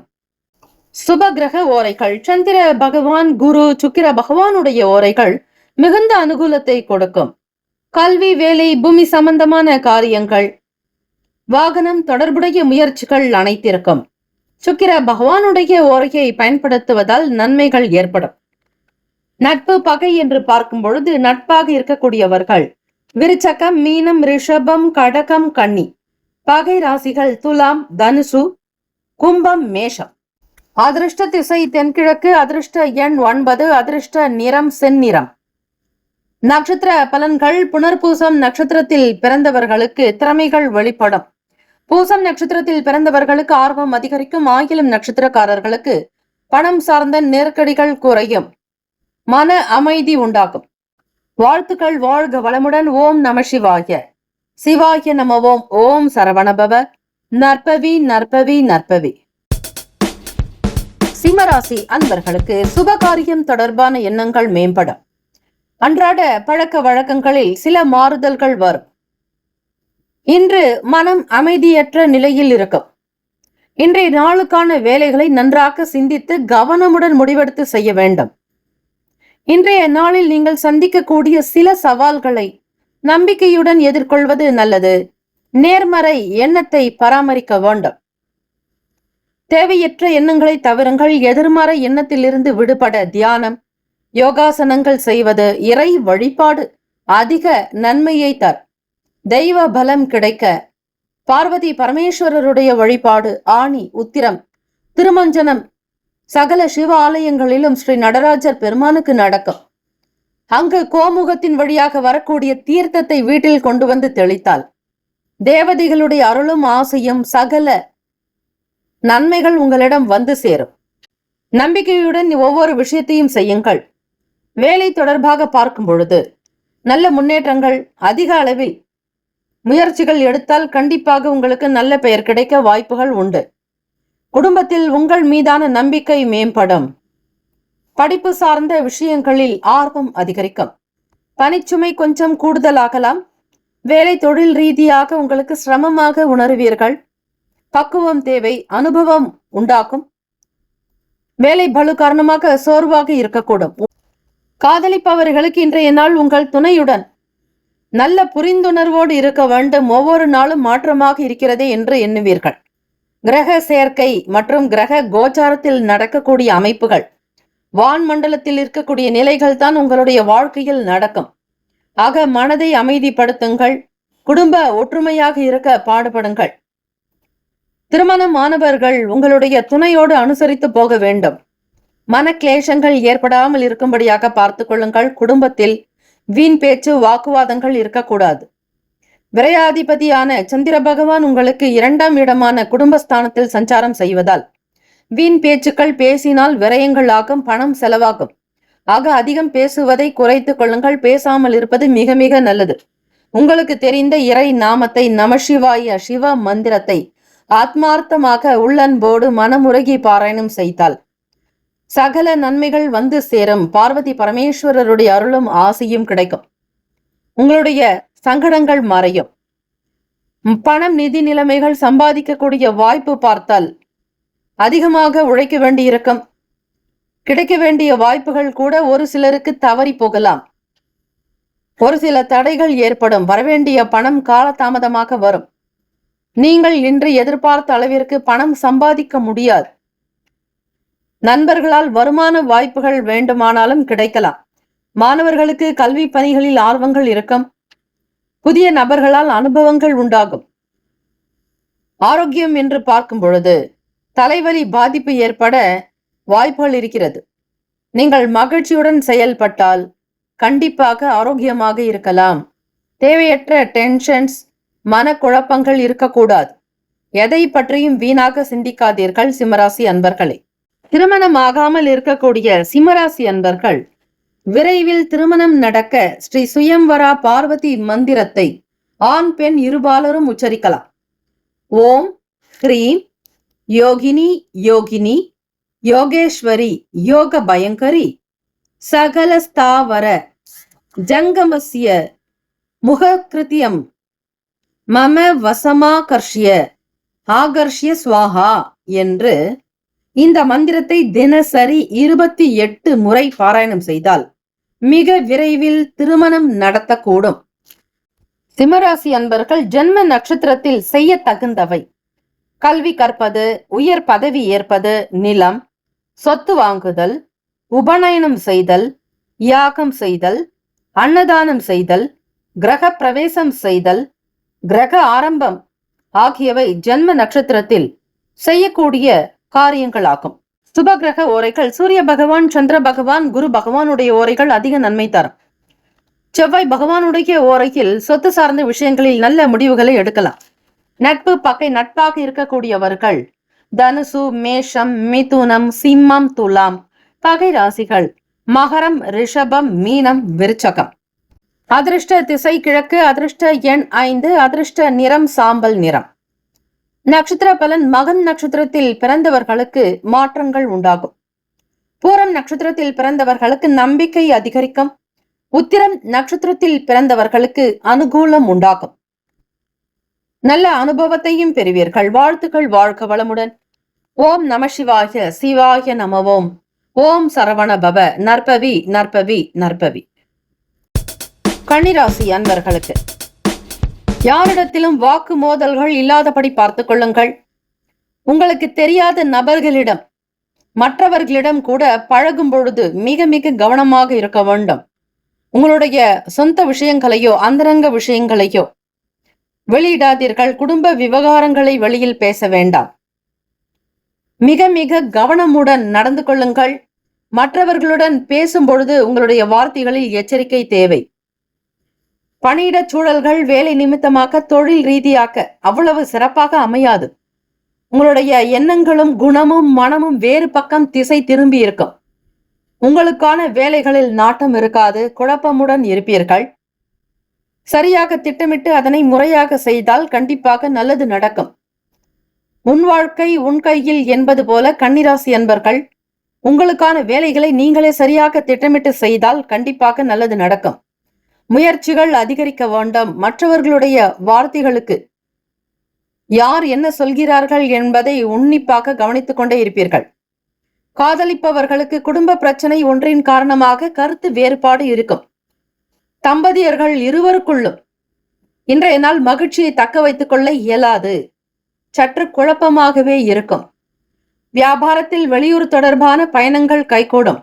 சுப கிரக ஓரைகள். சந்திர பகவான், குரு, சுக்கிர பகவானுடைய ஓரைகள் மிகுந்த அனுகூலத்தை கொடுக்கும். கல்வி, வேலை, பூமி சம்பந்தமான காரியங்கள், வாகனம் தொடர்புடைய முயற்சிகள் அனைத்திற்கும் சுக்கிர பகவானுடைய ஓரையை பயன்படுத்துவதால் நன்மைகள் ஏற்படும். நட்பு, பகை என்று பார்க்கும் பொழுது நட்பாக இருக்கக்கூடியவர்கள் விருச்சகம், மீனம், ரிஷபம், கடகம், கன்னி. பகை ராசிகள் துலாம், தனுசு, கும்பம், மேஷம். அதிர்ஷ்ட திசை தென்கிழக்கு. அதிர்ஷ்ட எண் 9. அதிர்ஷ்ட நிறம் செந்நிறம். நட்சத்திர பலன்கள். புனர்பூசம் நட்சத்திரத்தில் பிறந்தவர்களுக்கு திறமைகள் வெளிப்படும். பூசம் நட்சத்திரத்தில் பிறந்தவர்களுக்கு ஆர்வம் அதிகரிக்கும். ஆயிலம் நட்சத்திரக்காரர்களுக்கு பணம் சார்ந்த நெருக்கடிகள் குறையும். மன அமைதி உண்டாகும். வாழ்த்துக்கள். வாழ்க வளமுடன். ஓம் நம சிவாய. சிவாய நம ஓம். ஓம் சரவணபவ. நற்பவி நற்பவி நற்பவி. சிம்மராசி அன்பர்களுக்கு சுபகாரியம் தொடர்பான எண்ணங்கள் மேம்படும். அன்றாட பழக்க வழக்கங்களில் சில மாறுதல்கள் வரும். இன்று மனம் அமைதியற்ற நிலையில் இருக்கும். இன்றைய நாளுக்கான வேலைகளை நன்றாக சிந்தித்து கவனமுடன் முடிவெடுத்து செய்ய வேண்டும். இன்றைய நாளில் நீங்கள் சந்திக்கக்கூடிய சில சவால்களை நம்பிக்கையுடன் எதிர்கொள்வது நல்லது. நேர்மறை எண்ணத்தை பராமரிக்க வேண்டும். தேவையற்ற எண்ணங்களை தவிருங்கள். எதிர்மறை எண்ணத்திலிருந்து விடுபட தியானம், யோகாசனங்கள் செய்வது, இறை வழிபாடு அதிக நன்மையை தரும். தெய்வ பலம் கிடைக்க பார்வதி பரமேஸ்வரருடைய வழிபாடு ஆனி, உத்திரம், திருமஞ்சனம் சகல சிவ ஆலயங்களிலும் ஸ்ரீ நடராஜர் பெருமானுக்கு நடக்கும். அங்கு கோமுகத்தின் வழியாக வரக்கூடிய தீர்த்தத்தை வீட்டில் கொண்டு வந்து தெளித்தால் தேவதைகளுடைய அருளும் ஆசையும் சகல நன்மைகள் உங்களிடம் வந்து சேரும். நம்பிக்கையுடன் ஒவ்வொரு விஷயத்தையும் செய்யுங்கள். வேலை தொடர்பாக பார்க்கும் பொழுது நல்ல முன்னேற்றங்கள், அதிக அளவில் முயற்சிகள் எடுத்தால் கண்டிப்பாக உங்களுக்கு நல்ல பெயர் கிடைக்க வாய்ப்புகள் உண்டு. குடும்பத்தில் உங்கள் மீதான நம்பிக்கை மேம்படும். படிப்பு சார்ந்த விஷயங்களில் ஆர்வம் அதிகரிக்கும். பணிச்சுமை கொஞ்சம் கூடுதலாகலாம். வேலை தொழில் ரீதியாக உங்களுக்கு சிரமமாக உணர்வீர்கள். பக்குவம் தேவை, அனுபவம் உண்டாக்கும். வேலை பளு காரணமாக சோர்வாக இருக்கக்கூடும். காதலிப்பவர்களுக்கு இன்றைய நாள் உங்கள் துணையுடன் நல்ல புரிந்துணர்வோடு இருக்க வேண்டும். ஒவ்வொரு நாளும் மாற்றமாக இருக்கிறதே என்று எண்ணுவீர்கள். கிரக சேர்க்கை மற்றும் கிரக கோச்சாரத்தில் நடக்கக்கூடிய அமைப்புகள், வான் மண்டலத்தில் இருக்கக்கூடிய நிலைகள் தான் உங்களுடைய வாழ்க்கையில் நடக்கும். ஆக மனதை அமைதிப்படுத்துங்கள். குடும்ப ஒற்றுமையாக இருக்க பாடுபடுங்கள். திருமணமானவர்கள் உங்களுடைய துணையோடு அனுசரித்து போக வேண்டும். மனக்லேசங்கள் ஏற்படாமல் இருக்கும்படியாக பார்த்துக் கொள்ளுங்கள். குடும்பத்தில் வீண் பேச்சு, வாக்குவாதங்கள் இருக்கக்கூடாது. விரையாதிபதியான சந்திர பகவான் உங்களுக்கு 2ஆம் இடமான குடும்பஸ்தானத்தில் சஞ்சாரம் செய்வதால் வீண் பேச்சுக்கள் பேசினால் விரயங்கள் ஆகும், பணம் செலவாகும். ஆக அதிகம் பேசுவதை குறைத்துக் கொள்ளுங்கள். பேசாமல் இருப்பது மிக மிக நல்லது. உங்களுக்கு தெரிந்த இறை நாமத்தை, நமசிவாய சிவ மந்திரத்தை ஆத்மார்த்தமாக உள்ளன்போடு மனமுருகி பாராயணம் செய்தால் சகல நன்மைகள் வந்து சேரும். பார்வதி பரமேஸ்வரருடைய அருளும் ஆசையும் கிடைக்கும். உங்களுடைய சங்கடங்கள் மறையும். பணம், நிதி நிலைமைகள் சம்பாதிக்கக்கூடிய வாய்ப்பு பார்த்தால் அதிகமாக உழைக்க வேண்டியிருக்கும். கிடைக்க வேண்டிய வாய்ப்புகள் கூட ஒரு சிலருக்கு தவறி போகலாம். ஒரு சில தடைகள் ஏற்படும். வரவேண்டிய பணம் காலதாமதமாக வரும். நீங்கள் இன்று எதிர்பார்த்த அளவிற்கு பணம் சம்பாதிக்க முடியாது. நண்பர்களால் வருமான வாய்ப்புகள் வேண்டுமானாலும் கிடைக்கலாம். மாணவர்களுக்கு கல்வி பணிகளில் ஆர்வங்கள் இருக்கும். புதிய நபர்களால் அனுபவங்கள் உண்டாகும். ஆரோக்கியம் என்று பார்க்கும் பொழுது தலைவலி பாதிப்பு ஏற்பட வாய்ப்புகள் இருக்கிறது. நீங்கள் மகிழ்ச்சியுடன் செயல்பட்டால் கண்டிப்பாக ஆரோக்கியமாக இருக்கலாம். தேவையற்ற டென்ஷன்ஸ், மனக்குழப்பங்கள் இருக்கக்கூடாது. எதை பற்றியும் வீணாக சிந்திக்காதீர்கள் சிம்மராசி அன்பர்களே. திருமணம் ஆகாமல் இருக்கக்கூடிய சிம்மராசி அன்பர்கள் விரைவில் திருமணம் நடக்க ஸ்ரீ சுயம்வரா பார்வதி மந்திரத்தை ஆண் பெண் இருபாலரும் உச்சரிக்கலாம். ஓம் ஹ்ரீம் யோகினி யோகினி யோகேஸ்வரி யோக பயங்கரி சகல ஸ்தாவர ஜங்கமஸ்ய முககிருத்தியம் மம வசமாகர்ஷ்ய ஆகர்ஷ்ய ஸ்வாஹா என்று இந்த மந்திரத்தை தினசரி 28 முறை பாராயணம் செய்தால் மிக விரைவில் திருமணம் நடத்தக்கூடும். சிம்மராசி அன்பர்கள் ஜென்ம நட்சத்திரத்தில் செய்ய தகுந்தவை: கல்வி கற்பது, உயர் பதவி ஏற்பது, நிலம், சொத்து வாங்குதல், உபநயனம் செய்தல், யாகம் செய்தல், அன்னதானம் செய்தல், கிரக பிரவேசம் செய்தல், கிரக ஆரம்பம் ஆகியவை ஜென்ம நட்சத்திரத்தில் செய்யக்கூடிய காரியங்களாகும். சுப கிரக ஓரைகள் சூரிய பகவான், சந்திர பகவான், குரு பகவானுடைய ஓரைகள் அதிக நன்மை தரும். செவ்வாய் பகவானுடைய ஓரையில் சொத்து சார்ந்த விஷயங்களில் நல்ல முடிவுகளை எடுக்கலாம். நட்பு பகை நட்பாக இருக்கக்கூடியவர்கள் தனுசு, மேஷம், மிதுனம், சிம்மம், துலாம் பகை ராசிகள் மகரம், ரிஷபம், மீனம், விருச்சகம். அதிர்ஷ்ட திசை கிழக்கு, அதிர்ஷ்ட எண் 5, அதிர்ஷ்ட நிறம் சாம்பல் நிறம். நட்சத்திர பலன்: மகம் நட்சத்திரத்தில் பிறந்தவர்களுக்கு மாற்றங்கள் உண்டாகும். பூரம் நட்சத்திரத்தில் பிறந்தவர்களுக்கு நம்பிக்கை அதிகரிக்கும். உத்திரம் நட்சத்திரத்தில் பிறந்தவர்களுக்கு அனுகூலம் உண்டாகும். நல்ல அனுபவத்தையும் பெறுவீர்கள். வாழ்த்துக்கள். வாழ்க வளமுடன். ஓம் நமசிவாய சிவாய நம ஓம். ஓம் சரவண பவ. நற்பவி நற்பவி நற்பவி. கன்னிராசி அன்பர்களுக்கு யாரிடத்திலும் வாக்கு மோதல்கள் இல்லாதபடி பார்த்துக் கொள்ளுங்கள். உங்களுக்கு தெரியாத நபர்களிடம், மற்றவர்களிடம் கூட பழகும் பொழுது மிக மிக கவனமாக இருக்க வேண்டும். உங்களுடைய சொந்த விஷயங்களையோ அந்தரங்க விஷயங்களையோ வெளியிடாதீர்கள். குடும்ப விவகாரங்களை வெளியில் பேச வேண்டாம். மிக மிக கவனமுடன் நடந்து கொள்ளுங்கள். மற்றவர்களுடன் பேசும் பொழுது உங்களுடைய வார்த்தைகளில் எச்சரிக்கை தேவை. பணியிடச் சூழல்கள் வேலை நிமித்தமாக தொழில் ரீதியாக அவ்வளவு சிறப்பாக அமையாது. உங்களுடைய எண்ணங்களும் குணமும் மனமும் வேறு பக்கம் திசை திரும்பி இருக்கும். உங்களுக்கான வேலைகளில் நாட்டம் இருக்காது. குழப்பமுடன் இருப்பீர்கள். சரியாக திட்டமிட்டு அதனை முறையாக செய்தால் கண்டிப்பாக நல்லது நடக்கும். உன் வாழ்க்கை உன் கையில் என்பது போல கன்னிராசி அன்பர்கள், உங்களுக்கான வேலைகளை நீங்களே சரியாக திட்டமிட்டு செய்தால் கண்டிப்பாக நல்லது நடக்கும். முயற்சிகள் அதிகரிக்க வேண்டும். மற்றவர்களுடைய வார்த்தைகளுக்கு யார் என்ன சொல்கிறார்கள் என்பதை உன்னிப்பாக கவனித்துக் கொண்டே இருப்பீர்கள். காதலிப்பவர்களுக்கு குடும்ப பிரச்சனை ஒன்றின் காரணமாக கருத்து வேறுபாடு இருக்கும். தம்பதியர்கள் இருவருக்குள்ளும் இன்றைய நாள் மகிழ்ச்சியை தக்க வைத்துக் கொள்ள இயலாது. சற்று குழப்பமாகவே இருக்கும். வியாபாரத்தில் வெளியூர் தொடர்பான பயணங்கள் கைகூடும்.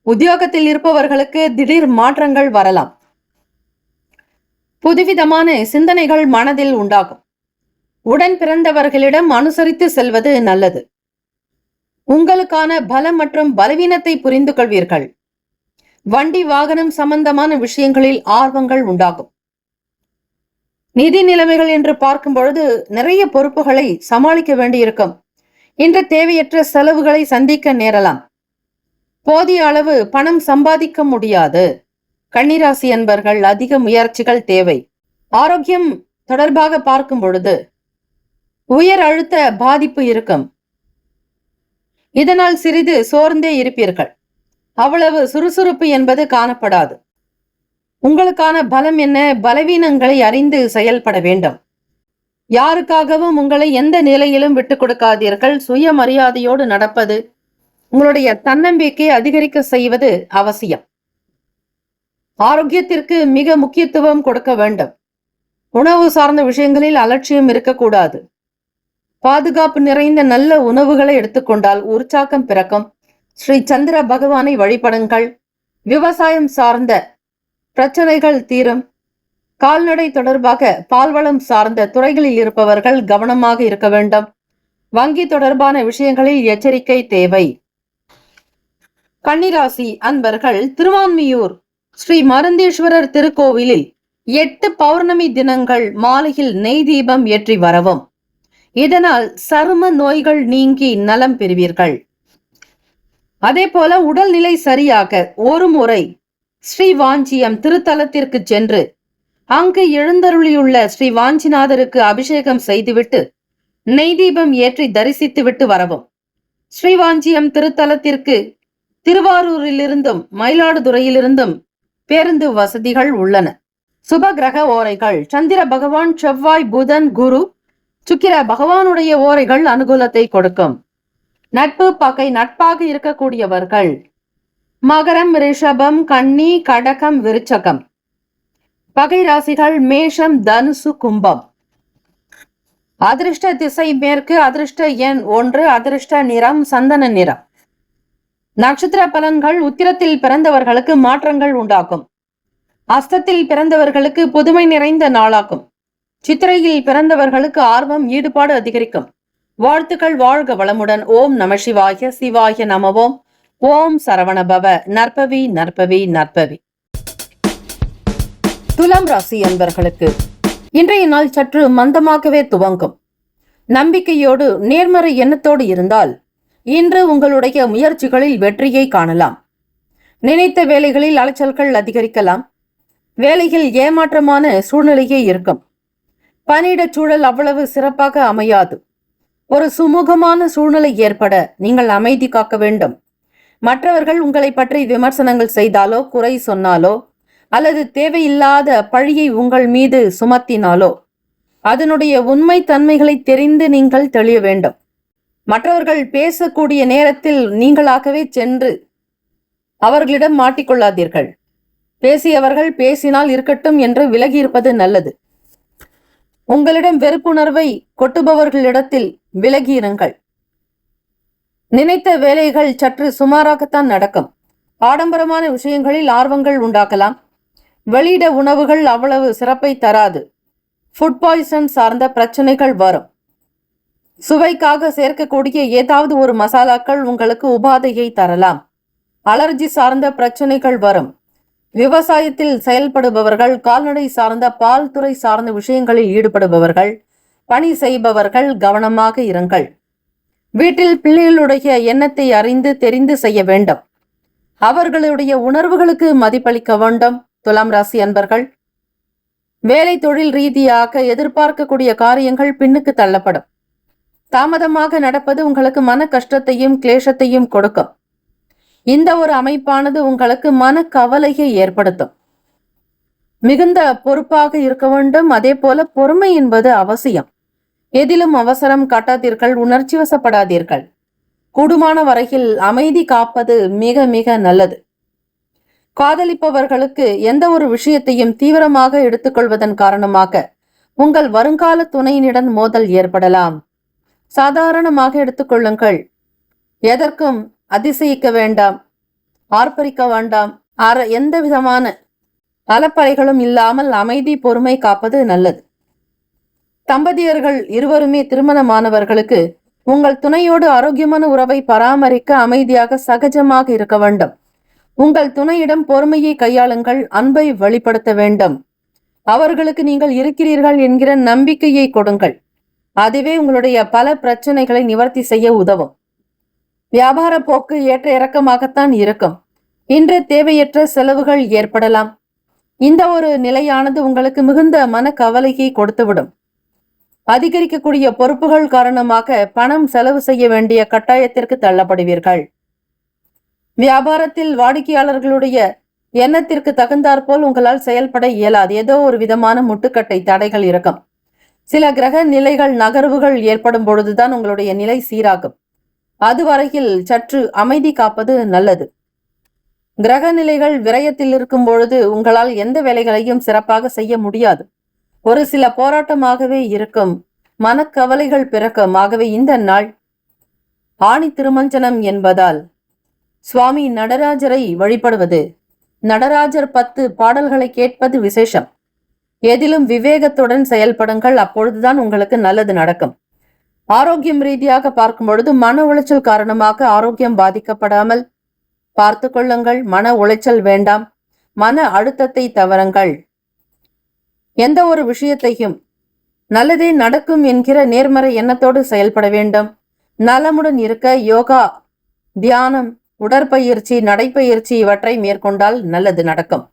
உத்தியோகத்தில் இருப்பவர்களுக்கு திடீர் மாற்றங்கள் வரலாம். புதுவிதமான சிந்தனைகள் மனதில் உண்டாகும். உடன் பிறந்தவர்களிடம் அனுசரித்து செல்வது நல்லது. உங்களுக்கான பலம் மற்றும் பலவீனத்தை புரிந்து கொள்வீர்கள். வண்டி வாகனம் சம்பந்தமான விஷயங்களில் ஆர்வங்கள் உண்டாகும். நிதி நிலைமைகள் என்று பார்க்கும் பொழுது நிறைய பொறுப்புகளை சமாளிக்க வேண்டியிருக்கும். இன்று தேவையற்ற செலவுகளை சந்திக்க நேரலாம். போதிய அளவு பணம் சம்பாதிக்க முடியாது. கன்னிராசி அன்பர்கள், அதிக முயற்சிகள் தேவை. ஆரோக்கியம் தொடர்பாக பார்க்கும் பொழுது உயர் அழுத்த பாதிப்பு இருக்கும். இதனால் சிறிது சோர்ந்தே இருப்பீர்கள். அவ்வளவு சுறுசுறுப்பு என்பது காணப்படாது. உங்களுக்கான பலம் என்ன, பலவீனங்களை அறிந்து செயல்பட வேண்டும். யாருக்காகவும் உங்களை எந்த நிலையிலும் விட்டுக் கொடுக்காதீர்கள். சுயமரியாதையோடு நடப்பது, உங்களுடைய தன்னம்பிக்கை அதிகரிக்க செய்வது அவசியம். ஆரோக்கியத்திற்கு மிக முக்கியத்துவம் கொடுக்க வேண்டும். உணவு சார்ந்த விஷயங்களில் அலட்சியம் இருக்கக்கூடாது. பாதுகாப்பு நிறைந்த நல்ல உணவுகளை எடுத்துக்கொண்டால் உற்சாகம் பிறக்கும். ஸ்ரீ சந்திர பகவானை வழிபடுங்கள். விவசாயம் சார்ந்த பிரச்சனைகள் தீரும். கால்நடை தொடர்பாக பால்வளம் சார்ந்த துறைகளில் இருப்பவர்கள் கவனமாக இருக்க வேண்டும். வங்கி தொடர்பான விஷயங்களில் எச்சரிக்கை தேவை. கன்னிராசி அன்பர்கள், திருவான்மியூர் ஸ்ரீ மருந்தீஸ்வரர் திருக்கோவிலில் 8 பௌர்ணமி தினங்கள் மாலையில் நெய் தீபம் ஏற்றி வரவும். இதனால் சரும நோய்கள் நீங்கி நலம் பெறுவீர்கள். அதே போல உடல்நிலை சரியாக ஒரு முறை ஸ்ரீ வாஞ்சியம் திருத்தலத்திற்கு சென்று அங்கு எழுந்தருளியுள்ள ஸ்ரீ வாஞ்சிநாதருக்கு அபிஷேகம் செய்துவிட்டு நெய் தீபம் ஏற்றி தரிசித்துவிட்டு வரவும். ஸ்ரீவாஞ்சியம் திருத்தலத்திற்கு திருவாரூரிலிருந்தும் மயிலாடுதுறையிலிருந்தும் பேருந்து வசதிகள் உள்ளன. சுப கிரக ஓரைகள்: சந்திர பகவான், செவ்வாய், புதன், குரு, சுக்கிர பகவானுடைய ஓரைகள் அனுகூலத்தை கொடுக்கும். நட்பு பகை நட்பாக இருக்கக்கூடியவர்கள் மகரம், ரிஷபம், கன்னி, கடகம், விருச்சகம். பகை ராசிகள் மேஷம், தனுசு, கும்பம். அதிர்ஷ்ட திசை மேற்கு. அதிர்ஷ்ட எண் 1. அதிர்ஷ்ட நிறம் சந்தன நிறம். நட்சத்திர பலன்கள்: உத்திரத்தில் பிறந்தவர்களுக்கு மாற்றங்கள் உண்டாகும். அஸ்தத்தில் பிறந்தவர்களுக்கு புதுமை நிறைந்த நாளாகும். சித்திரையில் பிறந்தவர்களுக்கு ஆர்வம், ஈடுபாடு அதிகரிக்கும். வாழ்த்துக்கள். வாழ்க வளமுடன். ஓம் நம சிவாய. சிவாய நமவோம். ஓம் சரவணபவ. நற்பவி நற்பவி நற்பவி. துலாம் ராசி அன்பர்களுக்கு இன்றைய நாள் சற்று மந்தமாகவே துவங்கும். நம்பிக்கையோடு நேர்மறை எண்ணத்தோடு இருந்தால் இன்று உங்களுடைய முயற்சிகளில் வெற்றியை காணலாம். நினைத்த வேலைகளில் அலைச்சல்கள் அதிகரிக்கலாம். வேலையில் ஏமாற்றமான சூழ்நிலையே இருக்கும். பணியிடச் சூழல் அவ்வளவு சிறப்பாக அமையாது. ஒரு சுமூகமான சூழ்நிலை ஏற்பட நீங்கள் அமைதி காக்க வேண்டும். மற்றவர்கள் உங்களை பற்றி விமர்சனங்கள் செய்தாலோ, குறை சொன்னாலோ, அல்லது தேவையில்லாத பழியை உங்கள் மீது சுமத்தினாலோ அதனுடைய உண்மை தன்மைகளை தெரிந்து நீங்கள் தெளிய வேண்டும். மற்றவர்கள் பேசக்கூடிய நேரத்தில் நீங்களாகவே சென்று அவர்களிடம் மாட்டிக்கொள்ளாதீர்கள். பேசியவர்கள் பேசினால் இருக்கட்டும் என்று விலகி இருப்பது நல்லது. உங்களிடம் வெறுப்புணர்வை கொட்டுபவர்களிடத்தில் விலகியிருங்கள். நினைத்த வேலைகள் சற்று சுமாராகத்தான் நடக்கும். ஆடம்பரமான விஷயங்களில் ஆர்வங்கள் உண்டாக்கலாம். வெளியிட உணவுகள் அவ்வளவு சிறப்பை தராது. ஃபுட் பாய்சன் சார்ந்த பிரச்சனைகள் வரும். சுவைக்காக சேர்க்கக்கூடிய ஏதாவது ஒரு மசாலாக்கள் உங்களுக்கு உபாதையை தரலாம். அலர்ஜி சார்ந்த பிரச்சனைகள் வரும். விவசாயத்தில் செயல்படுபவர்கள், கால்நடை சார்ந்த பால் துறை சார்ந்த விஷயங்களில் ஈடுபடுபவர்கள், பணி செய்பவர்கள் கவனமாக இருங்கள். வீட்டில் பிள்ளைகளுடைய எண்ணத்தை அறிந்து தெரிந்து செய்ய வேண்டும். அவர்களுடைய உணர்வுகளுக்கு மதிப்பளிக்க வேண்டும். துலாம் ராசி அன்பர்கள், வேலை தொழில் ரீதியாக எதிர்பார்க்கக்கூடிய காரியங்கள் பின்னுக்கு தள்ளப்படும். தாமதமாக நடப்பது உங்களுக்கு மன கஷ்டத்தையும் கிளேசத்தையும் கொடுக்கும். இந்த ஒரு அமைப்பானது உங்களுக்கு மன கவலையை ஏற்படுத்தும். மிகுந்த பொறுப்பாக இருக்க வேண்டும். அதே போல பொறுமை என்பது அவசியம். எதிலும் அவசரம் காட்டாதீர்கள், உணர்ச்சி வசப்படாதீர்கள். கூடுமான வரையில் அமைதி காப்பது மிக மிக நல்லது. காதலிப்பவர்களுக்கு எந்த ஒரு விஷயத்தையும் தீவிரமாக எடுத்துக்கொள்வதன் காரணமாக உங்கள் வருங்கால துணையினுடன் மோதல் ஏற்படலாம். சாதாரணமாக எடுத்துக்கொள்ளுங்கள். எதற்கும் அதிசயிக்க வேண்டாம், ஆர்ப்பரிக்க வேண்டாம். எந்த விதமான அலப்பறைகளும் இல்லாமல் அமைதி பொறுமை காப்பது நல்லது. தம்பதியர்கள் இருவருமே திருமணமானவர்களுக்கு உங்கள் துணையோடு ஆரோக்கியமான உறவை பராமரிக்க அமைதியாக சகஜமாக இருக்க வேண்டும். உங்கள் துணையிடம் பொறுமையை கையாளுங்கள், அன்பை வெளிப்படுத்த வேண்டும். அவர்களுக்கு நீங்கள் இருக்கிறீர்கள் என்கிற நம்பிக்கையை கொடுங்கள். அதுவே உங்களுடைய பல பிரச்சனைகளை நிவர்த்தி செய்ய உதவும். வியாபார போக்கு ஏற்ற இறக்கமாகத்தான் இருக்கும். இன்று தேவையற்ற செலவுகள் ஏற்படலாம். இந்த ஒரு நிலையானது உங்களுக்கு மிகுந்த மன கவலையை கொடுத்துவிடும். அதிகரிக்கக்கூடிய பொறுப்புகள் காரணமாக பணம் செலவு செய்ய வேண்டிய கட்டாயத்திற்கு தள்ளப்படுவீர்கள். வியாபாரத்தில் வாடிக்கையாளர்களுடைய எண்ணத்திற்கு தகுந்தாற்போல் உங்களால் செயல்பட இயலாது. ஏதோ ஒரு விதமான முட்டுக்கட்டை தடைகள் இருக்கும். சில கிரக நிலைகள் நகர்வுகள் ஏற்படும் பொழுதுதான் உங்களுடைய நிலை சீராகும். அதுவரையில் சற்று அமைதி காப்பது நல்லது. கிரக நிலைகள் விரயத்தில் இருக்கும் பொழுது உங்களால் எந்த வேலைகளையும் சிறப்பாக செய்ய முடியாது. ஒரு சில போராட்டமாகவே இருக்கும். மனக்கவலைகள் பிறக்கும். ஆகவே இந்த நாள் ஆணி திருமஞ்சனம் என்பதால் சுவாமி நடராஜரை வழிபடுவது, நடராஜர் 10 பாடல்களை கேட்பது விசேஷம். எதிலும் விவேகத்துடன் செயல்படுங்கள். அப்பொழுதுதான் உங்களுக்கு நல்லது நடக்கும். ஆரோக்கியம் ரீதியாக பார்க்கும் பொழுது மன உளைச்சல் காரணமாக ஆரோக்கியம் பாதிக்கப்படாமல் பார்த்து கொள்ளுங்கள். மன உளைச்சல் வேண்டாம். மன அழுத்தத்தை தவறுங்கள். எந்த ஒரு விஷயத்தையும் நல்லதே நடக்கும் என்கிற நேர்மறை எண்ணத்தோடு செயல்பட வேண்டும். நலமுடன் இருக்க யோகா, தியானம், உடற்பயிற்சி, நடைப்பயிற்சி இவற்றை மேற்கொண்டால் நல்லது நடக்கும்.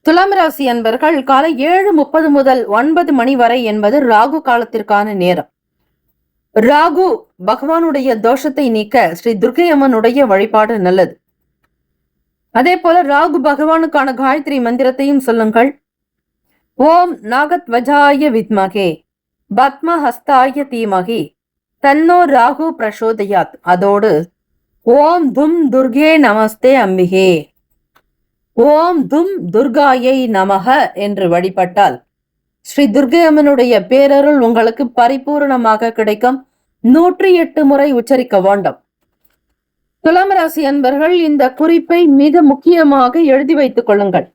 துலாம் ராசி அன்பர்கள், காலை 7:30 முதல் 9 மணி வரை என்பது ராகு காலத்திற்கான நேரம். ராகு பகவானுடைய தோஷத்தை நீக்க ஸ்ரீ துர்க்கை அம்மனுடைய வழிபாடு நல்லது. அதே போல ராகு பகவானுக்கான காயத்ரி மந்திரத்தையும் சொல்லுங்கள். ஓம் நாகத்வஜாய வித்மகே பத்மஹஸ்தாய தீமகி தன்னோ ராகு பிரசோதயாத். அதோடு ஓம் தும் துர்கே நமஸ்தே அம்பிகே, ஓம் தும் துர்காயை நமக என்று வழிபட்டால் ஸ்ரீ துர்க்கை அம்மனுடைய பேரருள் உங்களுக்கு பரிபூர்ணமாக கிடைக்கும். 108 முறை உச்சரிக்க வேண்டும். துலாம் ராசி அன்பர்கள், இந்த குறிப்பை மிக முக்கியமாக எழுதி வைத்துக் கொள்ளுங்கள்.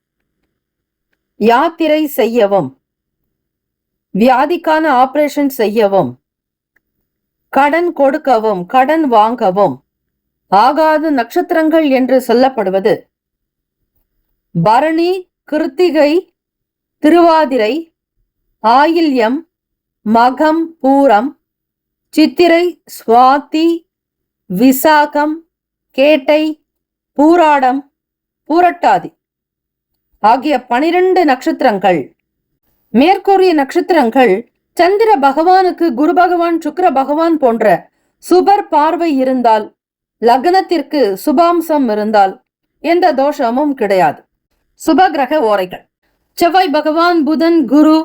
யாத்திரை செய்யவும், வியாதிக்கான ஆபரேஷன் செய்யவும், கடன் கொடுக்கவும், கடன் வாங்கவும் ஆகாத நட்சத்திரங்கள் என்று சொல்லப்படுவது பரணி, கிருத்திகை, திருவாதிரை, ஆயில்யம், மகம், பூரம், சித்திரை, சுவாதி, விசாகம், கேட்டை, பூராடம், பூரட்டாதி ஆகிய 12 நட்சத்திரங்கள். மேற்கூறிய நட்சத்திரங்கள் சந்திர பகவானுக்கு குரு பகவான், சுக்கிர பகவான் போன்ற சுபர் பார்வை இருந்தால், லக்னத்திற்கு சுபாம்சம் இருந்தால் எந்த தோஷமும் கிடையாது. சுப கிரக ஓரைகள் செவ்வாய் பகவான், புதன், குரு,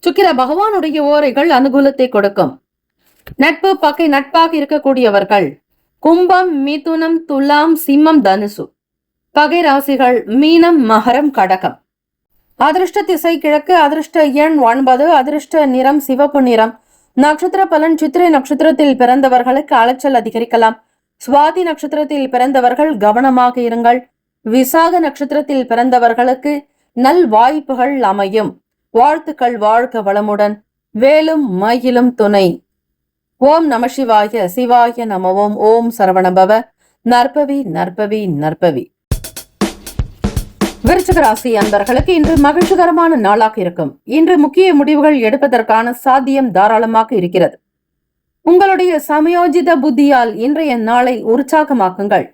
சுக்கிர பகவானுடைய ஓரைகள் அனுகூலத்தை கொடுக்கும். நட்பு பகை நட்பாக இருக்கக்கூடியவர்கள் கும்பம், மிதுனம், துலாம், சிம்மம், தனுசு. பகை ராசிகள் மீனம், மகரம், கடகம். அதிர்ஷ்ட திசை கிழக்கு, அதிர்ஷ்ட எண் 9, அதிர்ஷ்ட நிறம் சிவப்பு நிறம். நட்சத்திர பலன், சித்திரை நட்சத்திரத்தில் பிறந்தவர்களுக்கு அலைச்சல் அதிகரிக்கலாம். சுவாதி நட்சத்திரத்தில் பிறந்தவர்கள் கவனமாக இருங்கள். விசாக நட்சத்திரத்தில் பிறந்தவர்களுக்கு நல் வாய்ப்புகள் அமையும். வாழ்த்துக்கள். வாழ்க வளமுடன். வேலும் மயிலும் துணை. ஓம் நம சிவாய. சிவாய நம ஓம். ஓம் சரவணபவ. நற்பவி நற்பவி நற்பவி. விருச்சிக ராசி அன்பர்களுக்கு இன்று மகிழ்ச்சிகரமான நாளாக இருக்கும். இன்று முக்கிய முடிவுகள் எடுப்பதற்கான சாத்தியம் தாராளமாக இருக்கிறது. உங்களுடைய சமயோஜித புத்தியால் இன்றைய நாளை உற்சாகமாக்குங்கள்.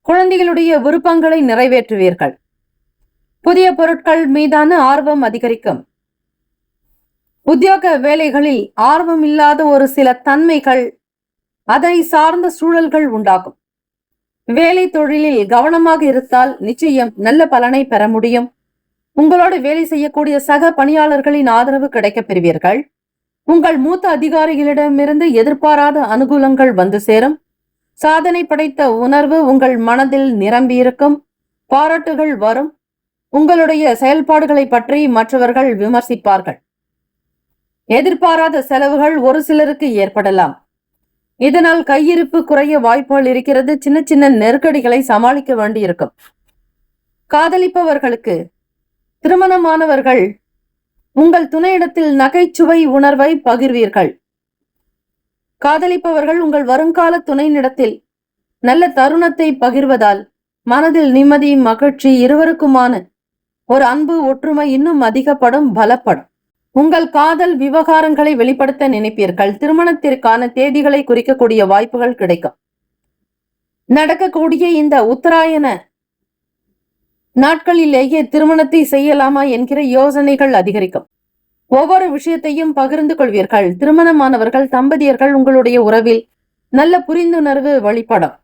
குழந்தைகளுடைய விருப்பங்களை நிறைவேற்றுவீர்கள். புதிய பொருட்கள் மீதான ஆர்வம் அதிகரிக்கும். உத்தியோக வேலைகளில் ஆர்வம் இல்லாத ஒரு சில தன்மைகள், அதை சார்ந்த சூழல்கள் உண்டாகும். வேலை தொழிலில் கவனமாக இருந்தால் நிச்சயம் நல்ல பலனை பெற முடியும். உங்களோடு வேலை செய்யக்கூடிய சக பணியாளர்களின் ஆதரவு கிடைக்கப் பெறுவீர்கள். உங்கள் மூத்த அதிகாரிகளிடமிருந்து எதிர்பாராத அனுகூலங்கள் வந்து சேரும். சாதனை படைத்த உணர்வு உங்கள் மனதில் நிரம்பியிருக்கும். பாராட்டுகள் வரும். உங்களுடைய செயல்பாடுகளை பற்றி மற்றவர்கள் விமர்சிப்பார்கள். எதிர்பாராத செலவுகள் ஒரு சிலருக்கு ஏற்படலாம். இதனால் கையிருப்பு குறைய வாய்ப்புகள் இருக்கிறது. சின்ன சின்ன நெருக்கடிகளை சமாளிக்க வேண்டியிருக்கும். காதலிப்பவர்களுக்கு, திருமணமானவர்கள் உங்கள் துணையிடத்தில் நகைச்சுவை உணர்வை பகிர்வீர்கள். காதலிப்பவர்கள் உங்கள் வருங்கால துணையினிடத்தில் நல்ல தருணத்தை பகிர்வதால் மனதில் நிம்மதி, மகிழ்ச்சி, இருவருக்குமான ஒரு அன்பு, ஒற்றுமை இன்னும் அதிகப்படும், பலப்படும். உங்கள் காதல் விவகாரங்களை வெளிப்படுத்த நினைப்பீர்கள். திருமணத்திற்கான தேதிகளை குறிக்கக்கூடிய வாய்ப்புகள் கிடைக்கும். நடக்கக்கூடிய இந்த உத்தராயண நாட்களிலேயே திருமணத்தை செய்யலாமா என்கிற யோசனைகள் அதிகரிக்கும். ஒவ்வொரு விஷயத்தையும் பகிர்ந்து கொள்வீர்கள். திருமணமானவர்கள் தம்பதியர்கள் உங்களுடைய உறவில் நல்ல புரிந்துணர்வு வெளிப்படும்.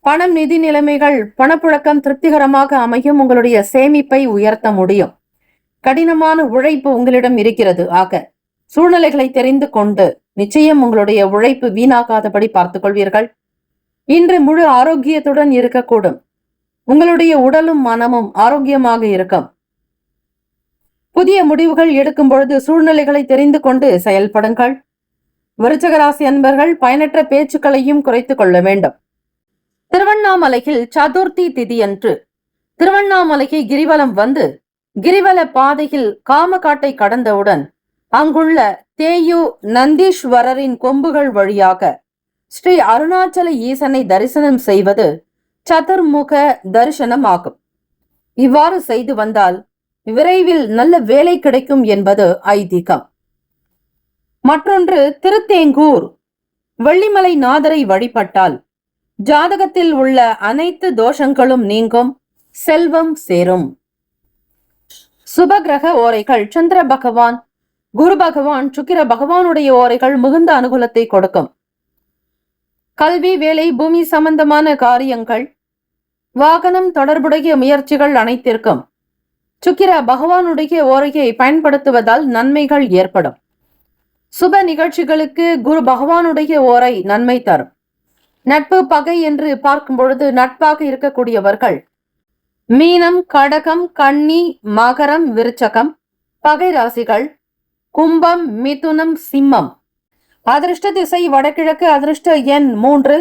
பணம், நிதி நிலைமைகள், பணப்புழக்கம் திருப்திகரமாக அமையும். உங்களுடைய சேமிப்பை உயர்த்த முடியும். கடினமான உழைப்பு உங்களிடம் இருக்கிறது. ஆக சூழ்நிலைகளை தெரிந்து கொண்டு நிச்சயம் உங்களுடைய உழைப்பு வீணாகாதபடி பார்த்துக் கொள்வீர்கள். இன்று முழு ஆரோக்கியத்துடன் இருக்கக்கூடும். உங்களுடைய உடலும் மனமும் ஆரோக்கியமாக இருக்கும். புதிய முடிவுகள் எடுக்கும் பொழுது சூழ்நிலைகளை தெரிந்து கொண்டு செயல்படுங்கள். விருச்சிக ராசி அன்பர்கள் பயனற்ற பேச்சுக்களையும் குறைத்துக் கொள்ள வேண்டும். திருவண்ணாமலையில் சதுர்த்தி திதியன்று திருவண்ணாமலைக்கு கிரிவலம் வந்து கிரிவல பாதையில் காமகாட்டை கடந்தவுடன் அங்குள்ள தேயு நந்தீஸ்வரரின் கொம்புகள் வழியாக ஸ்ரீ அருணாச்சல ஈசனை தரிசனம் செய்வது சதுர்முக தரிசனம் ஆகும். இவ்வாறு செய்து வந்தால் விரைவில் நல்ல வேலை கிடைக்கும் என்பது ஐதீகம். மற்றொன்று, திருத்தேங்கூர் வெள்ளிமலை நாதரை வழிபட்டால் ஜாதகத்தில் உள்ள அனைத்து தோஷங்களும் நீங்கும், செல்வம் சேரும். சுபகிரக ஓரைகள் சந்திர பகவான், குரு பகவான், சுக்கிர பகவானுடைய ஓரைகள் மிகுந்த அனுகூலத்தை கொடுக்கும். கல்வி, வேலை, பூமி சம்பந்தமான காரியங்கள், வாகனம் தொடர்புடைய முயற்சிகள் அனைத்திற்கும் சுக்கிர பகவானுடைய ஓரையை பயன்படுத்துவதால் நன்மைகள் ஏற்படும். சுப நிகழ்ச்சிகளுக்கு குரு பகவானுடைய ஓரை நன்மை தரும். நட்பு, பகை என்று பார்க்கும் பொழுது நட்பாக இருக்கக்கூடியவர்கள் மீனம், கடகம், கன்னி, மகரம், விருச்சகம். பகை ராசிகள் கும்பம், மிதுனம், சிம்மம். அதிர்ஷ்ட திசை வடகிழக்கு. அதிர்ஷ்ட எண் 3.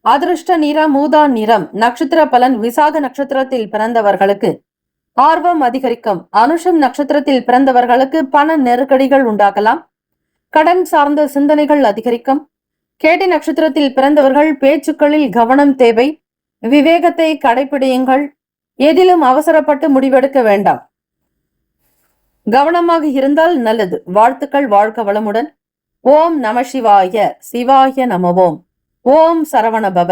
அதிர்ஷ்ட நிறம் ஊதா நிறம். நட்சத்திர பலன் விசாக நட்சத்திரத்தில் பிறந்தவர்களுக்கு ஆர்வம் அதிகரிக்கும். அனுஷம் நட்சத்திரத்தில் பிறந்தவர்களுக்கு பண நெருக்கடிகள் உண்டாகலாம். கடன் சார்ந்த சிந்தனைகள் அதிகரிக்கும். கேட்டை நட்சத்திரத்தில் பிறந்தவர்கள் பேச்சுக்களில் கவனம் தேவை. விவேகத்தை கடைபிடியுங்கள். எதிலும் அவசரப்பட்டு முடிவெடுக்க வேண்டாம். கவனமாக இருந்தால் நல்லது. வாழ்த்துக்கள். வாழ்க வளமுடன். ஓம் நம சிவாய. சிவாய நம ஓம். ஓம் சரவணபவ.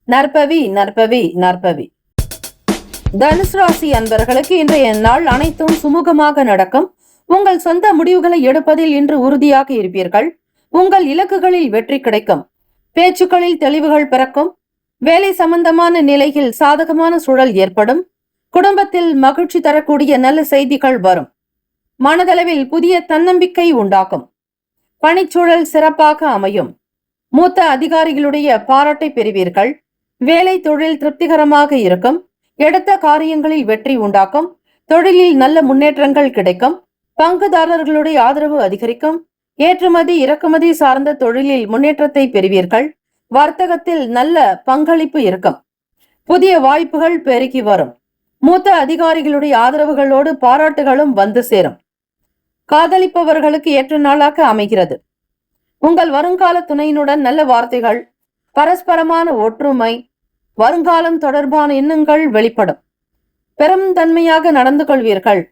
நற்பவி நற்பவி நற்பவி. தனுசு ராசி அன்பர்களுக்கு இன்றைய நாள் அனைத்தும் சுமூகமாக நடக்கும். உங்கள் சொந்த முடிவுகளை எடுப்பதில் இன்று உறுதியாக இருப்பீர்கள். உங்கள் இலக்குகளில் வெற்றி கிடைக்கும். பேச்சுக்களில் தெளிவுகள் பிறக்கும். வேலை சம்பந்தமான நிலையில் சாதகமான சூழல் ஏற்படும். குடும்பத்தில் மகிழ்ச்சி தரக்கூடிய நல்ல செய்திகள் வரும். மனதளவில் புதிய தன்னம்பிக்கை உண்டாகும். பணிச்சூழல் சிறப்பாக அமையும். மூத்த அதிகாரிகளுடைய பாராட்டை பெறுவீர்கள். வேலை தொழில் திருப்திகரமாக இருக்கும். எடுத்த காரியங்களில் வெற்றி உண்டாக்கும். தொழிலில் நல்ல முன்னேற்றங்கள் கிடைக்கும். பங்குதாரர்களுடைய ஆதரவு அதிகரிக்கும். ஏற்றுமதி, இறக்குமதி சார்ந்த தொழிலில் முன்னேற்றத்தை பெறுவீர்கள். வர்த்தகத்தில் நல்ல பங்களிப்பு இருக்கும். புதிய வாய்ப்புகள் பெருகி வரும். மூத்த அதிகாரிகளுடைய ஆதரவுகளோடு பாராட்டுகளும் வந்து சேரும். காதலிப்பவர்களுக்கு ஏற்ற நாளாக அமைகிறது. உங்கள் வருங்கால துணையினுடன் நல்ல வார்த்தைகள், பரஸ்பரமான ஒற்றுமை, வருங்காலம் தொடர்பான எண்ணங்கள் வெளிப்படும். பெரும் தன்மையாக நடந்து கொள்வீர்கள்.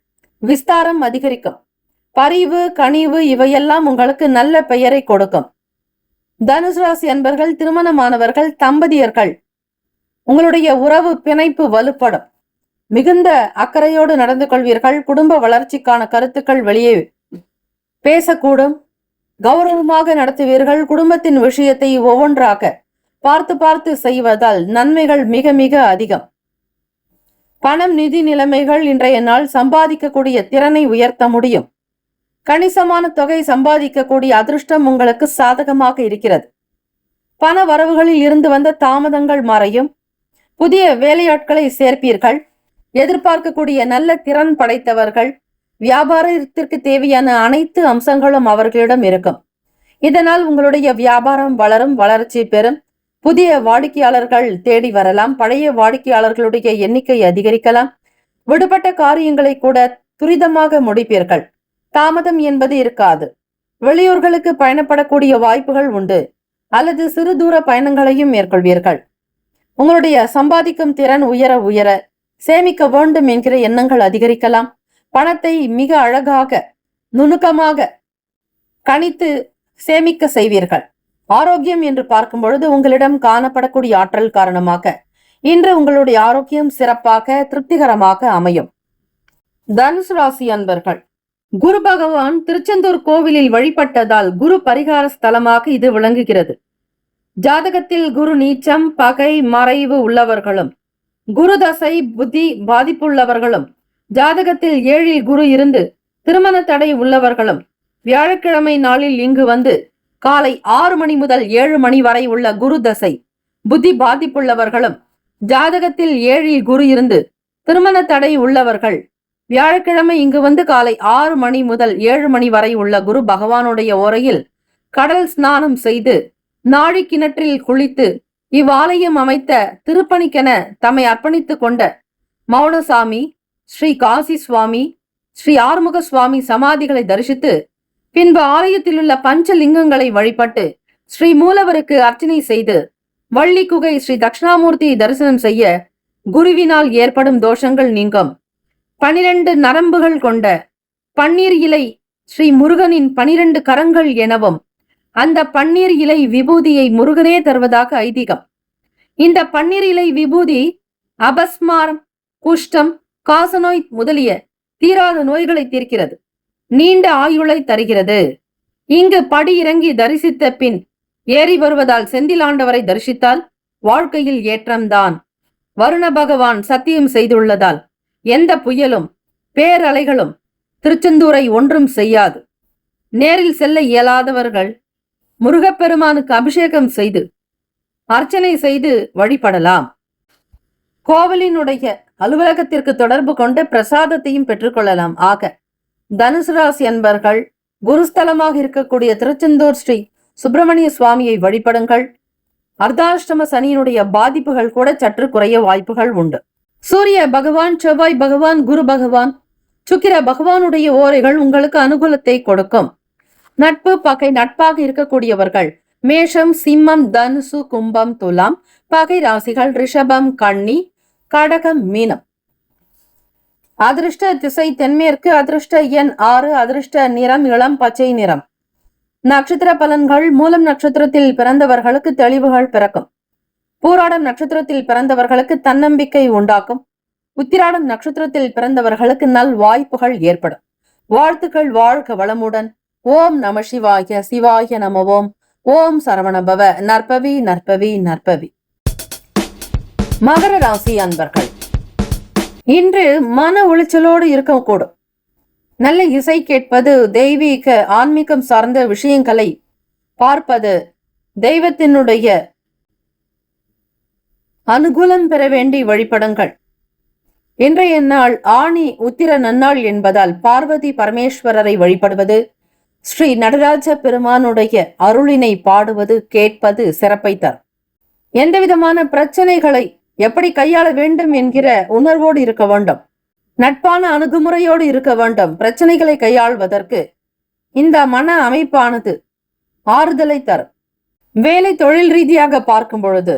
விஸ்தாரம் அதிகரிக்கும். பரிவு, கனிவு இவையெல்லாம் உங்களுக்கு நல்ல பெயரை கொடுக்கும். தனுசு ராசி அன்பர்கள், திருமணமானவர்கள், தம்பதியர்கள், உங்களுடைய உறவு பிணைப்பு வலுப்படும். மிகுந்த அக்கறையோடு நடந்து கொள்வீர்கள். குடும்ப வளர்ச்சிக்கான கருத்துக்கள் வெளியே பேசக்கூடும். கௌரவமாக நடத்துவீர்கள். குடும்பத்தின் விஷயத்தை ஒவ்வொன்றாக பார்த்து பார்த்து செய்வதால் நன்மைகள் மிக மிக அதிகம். பணம், நிதி நிலைமைகள் இன்றைய நாள் சம்பாதிக்கக்கூடிய திறனை உயர்த்த முடியும். கணிசமான தொகை சம்பாதிக்கக்கூடிய அதிர்ஷ்டம் உங்களுக்கு சாதகமாக இருக்கிறது. பண வரவுகளில் இருந்து வந்த தாமதங்கள் மறையும். புதிய வேலையாட்களை சேர்ப்பீர்கள். எதிர்பார்க்கக்கூடிய நல்ல திறன் படைத்தவர்கள். வியாபாரத்திற்கு தேவையான அனைத்து அம்சங்களும் அவர்களிடம் இருக்கும். இதனால் உங்களுடைய வியாபாரம் வளரும், வளர்ச்சி பெறும். புதிய வாடிக்கையாளர்கள் தேடி வரலாம். பழைய வாடிக்கையாளர்களுடைய எண்ணிக்கை அதிகரிக்கலாம். விடுபட்ட காரியங்களை கூட துரிதமாக முடிப்பீர்கள். தாமதம் என்பது இருக்காது. வெளியூர்களுக்கு பயணப்படக்கூடிய வாய்ப்புகள் உண்டு, அல்லது சிறு தூர பயணங்களையும் மேற்கொள்வீர்கள். உங்களுடைய சம்பாதிக்கும் திறன் உயர உயர சேமிக்க வேண்டும் என்கிற எண்ணங்கள் அதிகரிக்கலாம். பணத்தை மிக அழகாக, நுணுக்கமாக கணித்து சேமிக்க செய்வீர்கள். ஆரோக்கியம் என்று பார்க்கும் பொழுது உங்களிடம் காணப்படக்கூடிய ஆற்றல் காரணமாக இன்று உங்களுடைய ஆரோக்கியம் சிறப்பாக, திருப்திகரமாக அமையும். தனுசு ராசி அன்பர்கள், குரு பகவான் திருச்செந்தூர் கோவிலில் வழிபட்டதால் குரு பரிகார ஸ்தலமாக இது விளங்குகிறது. ஜாதகத்தில் குரு நீச்சம், பகை, மறைவு உள்ளவர்களும், குரு தசை புத்தி பாதிப்புள்ளவர்களும், ஜாதகத்தில் 7 குரு இருந்து திருமண தடை உள்ளவர்களும் வியாழக்கிழமை நாளில் இங்கு வந்து காலை 6 மணி முதல் 7 மணி வரை உள்ள குரு தசை புத்தி பாதிப்புள்ளவர்களும், ஜாதகத்தில் 7 குரு இருந்து திருமண தடை உள்ளவர்கள் வியாழக்கிழமை இங்கு வந்து காலை 6 மணி முதல் 7 மணி வரை உள்ள குரு பகவானுடைய ஓரையில் கடல் ஸ்நானம் செய்து நாழி கிணற்றில் குளித்து இவ்வாலயம் அமைத்த திருப்பணிக்கென தம்மை அர்ப்பணித்துக் கொண்ட மௌனசாமி, ஸ்ரீ காசி சுவாமி, ஸ்ரீ ஆறுமுக சுவாமி சமாதிகளை தரிசித்து பின்பு ஆலயத்தில் உள்ள பஞ்சலிங்கங்களை வழிபட்டு ஸ்ரீ மூலவருக்கு அர்ச்சனை செய்து வள்ளி குகை ஸ்ரீ தட்சிணாமூர்த்தியை தரிசனம் செய்ய குருவினால் ஏற்படும் தோஷங்கள் நீங்கும். 12 நரம்புகள் கொண்ட பன்னீர் இலை ஸ்ரீ முருகனின் 12 கரங்கள் எனவும் அந்த பன்னீர் இலை விபூதியை முருகனே தருவதாக ஐதீகம். இந்த பன்னீர் இலை விபூதி அபஸ்மாரம், குஷ்டம், காசநோய் முதலிய தீராத நோய்களை தீர்க்கிறது. நீண்ட ஆயுளை தருகிறது. இங்கு படி இறங்கி தரிசித்த பின் ஏறி வருவதால் செந்திலாண்டவரை தரிசித்தால் வாழ்க்கையில் ஏற்றம்தான். வருண பகவான் சத்தியம் செய்துள்ளதால் எந்த புயலும் பேரலைகளும் திருச்செந்தூரை ஒன்றும் செய்யாது. நேரில் செல்ல இயலாதவர்கள் முருகப்பெருமானுக்கு அபிஷேகம் செய்து அர்ச்சனை செய்து வழிபடலாம். கோவிலினுடைய அலுவலகத்திற்கு தொடர்பு கொண்டு பிரசாதத்தையும் பெற்றுக்கொள்ளலாம். ஆக தனுசு ராசி அன்பர்கள், குருஸ்தலமாக இருக்கக்கூடிய திருச்செந்தூர் ஸ்ரீ சுப்பிரமணிய சுவாமியை வழிபடுங்கள். அர்த்தாஷ்டம சனியினுடைய பாதிப்புகள் கூட சற்று குறைய வாய்ப்புகள் உண்டு. சூரிய பகவான், செவ்வாய் பகவான், குரு பகவான், சுக்கிர பகவானுடைய ஓரைகள் உங்களுக்கு அனுகூலத்தை கொடுக்கும். நட்பு, பகை, நட்பாக இருக்கக்கூடியவர்கள் மேஷம், சிம்மம், தனுசு, கும்பம், துலாம். பகை ராசிகள் ரிஷபம், கன்னி, கடகம், மீனம். அதிர்ஷ்ட திசை தென்மேற்கு. அதிர்ஷ்ட எண் 6. அதிர்ஷ்ட நிறம் இளம் பச்சை நிறம். நட்சத்திர பலன்கள். மூலம் நட்சத்திரத்தில் பிறந்தவர்களுக்கு தெளிவுகள் பிறக்கும். பூராடம் நட்சத்திரத்தில் பிறந்தவர்களுக்கு தன்னம்பிக்கை உண்டாக்கும். உத்திராடம் நட்சத்திரத்தில் பிறந்தவர்களுக்கு நல் வாய்ப்புகள் ஏற்படும். வாழ்த்துக்கள். வாழ்க வளமுடன். ஓம் நம சிவாய. சிவாய நம ஓம். ஓம் சரவணபவ. நற்பவி நற்பவி நற்பவி. மகர ராசி அன்பர்கள், இன்று மன உளைச்சலோடு இருக்கக்கூடும். நல்ல இசை கேட்பது, தெய்வீக ஆன்மீகம் சார்ந்த விஷயங்களை பார்ப்பது, தெய்வத்தினுடைய அனுகூலம் பெற வேண்டி வழிபடுங்கள். இன்றைய நாள் ஆணி உத்திர நன்னாள் என்பதால் பார்வதி பரமேஸ்வரரை வழிபடுவது, ஸ்ரீ நடராஜ பெருமானுடைய அருளினை பாடுவது, கேட்பது சிறப்பை தரும். எந்தவிதமான பிரச்சனைகளை எப்படி கையாள வேண்டும் என்கிற உணர்வோடு இருக்க வேண்டும். நட்பான அணுகுமுறையோடு இருக்க வேண்டும். பிரச்சனைகளை கையாள்வதற்கு இந்த மன அமைப்பானது ஆறுதலை தரும். வேலை தொழில் ரீதியாக பார்க்கும் பொழுது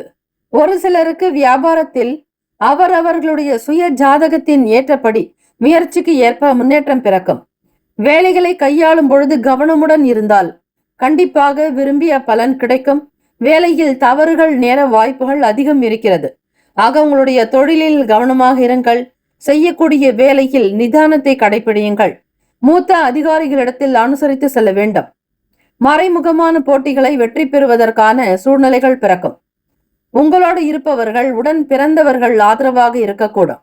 ஒரு சிலருக்கு வியாபாரத்தில் அவரவர்களுடைய சுய ஜாதகத்தின் ஏற்றபடி முயற்சிக்கு ஏற்ப முன்னேற்றம் பிறக்கும். வேலைகளை கையாளும் பொழுது கவனமுடன் இருந்தால் கண்டிப்பாக விரும்பிய பலன் கிடைக்கும். வேலையில் தவறுகள் நேர வாய்ப்புகள் அதிகம் இருக்கிறது. ஆக உங்களுடைய தொழிலில் கவனமாக இருங்கள். செய்யக்கூடிய வேலையில் நிதானத்தை கடைபிடியுங்கள். மூத்த அதிகாரிகளிடத்தில் அனுசரித்து செல்ல வேண்டும். மறைமுகமான போட்டிகளை வெற்றி பெறுவதற்கான சூழ்நிலைகள் பிறக்கும். உங்களோடு இருப்பவர்கள் உடன் பிறந்தவர்கள் ஆதரவாக இருக்கக்கூடும்.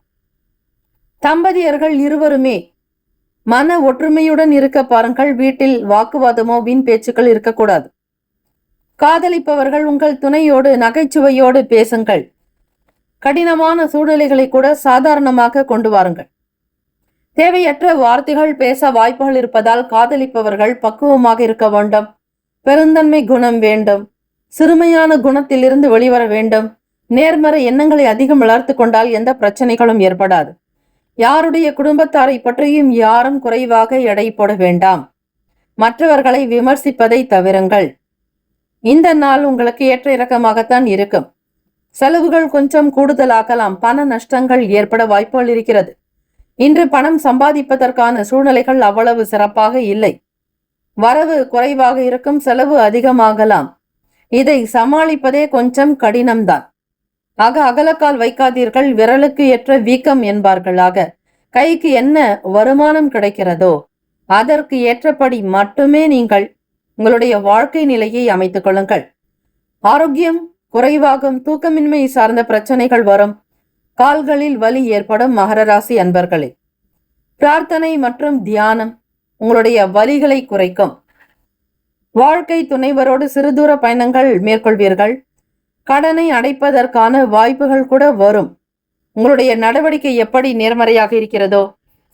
தம்பதியர்கள் இருவருமே மன ஒற்றுமையுடன் இருக்க பாருங்கள். வீட்டில் வாக்குவாதமோ வீண் பேச்சுக்கள் இருக்கக்கூடாது. காதலிப்பவர்கள் உங்கள் துணையோடு நகைச்சுவையோடு பேசுங்கள். கடினமான சூழ்நிலைகளை கூட சாதாரணமாக கொண்டு வாருங்கள். தேவையற்ற வார்த்தைகள் பேச வாய்ப்புகள் இருப்பதால் காதலிப்பவர்கள் பக்குவமாக இருக்க வேண்டும். பெருந்தன்மை குணம் வேண்டும். சிறுமையான குணத்திலிருந்து வெளிவர வேண்டும். நேர்மறை எண்ணங்களை அதிகம் வளர்த்து கொண்டால் எந்த பிரச்சனைகளும் ஏற்படாது. யாருடைய குடும்பத்தாரை பற்றியும் யாரும் குறைவாக எடை போட வேண்டாம். மற்றவர்களை விமர்சிப்பதை தவிருங்கள். இந்த நாள் உங்களுக்கு ஏற்ற இறக்கமாகத்தான் இருக்கும். செலவுகள் கொஞ்சம் கூடுதலாகலாம். பண நஷ்டங்கள் ஏற்பட வாய்ப்புகள் இருக்கிறது. இன்று பணம் சம்பாதிப்பதற்கான சூழ்நிலைகள் அவ்வளவு சிறப்பாக இல்லை. வரவு குறைவாக இருக்கும், செலவு அதிகமாகலாம். இதை சமாளிப்பதே கொஞ்சம் கடினம்தான். ஆக அகலக்கால் வைக்காதீர்கள். விரலுக்கு ஏற்ற வீக்கம் என்பார்களாக. கைக்கு என்ன வருமானம் கிடைக்கிறதோ அதற்கு ஏற்றபடி மட்டுமே நீங்கள் உங்களுடைய வாழ்க்கை நிலையை அமைத்துக் கொள்ளுங்கள். ஆரோக்கியம் குறைவாகும். தூக்கமின்மை சார்ந்த பிரச்சனைகள் வரும். கால்களில் வலி ஏற்படும். மகர ராசி அன்பர்களே, பிரார்த்தனை மற்றும் தியானம் உங்களுடைய வலிகளை குறைக்கும். வாழ்க்கை துணைவரோடு சிறுதூர பயணங்கள் மேற்கொள்வீர்கள். கடனை அடைப்பதற்கான வாய்ப்புகள் கூட வரும். உங்களுடைய நடவடிக்கை எப்படி நேர்மறையாக இருக்கிறதோ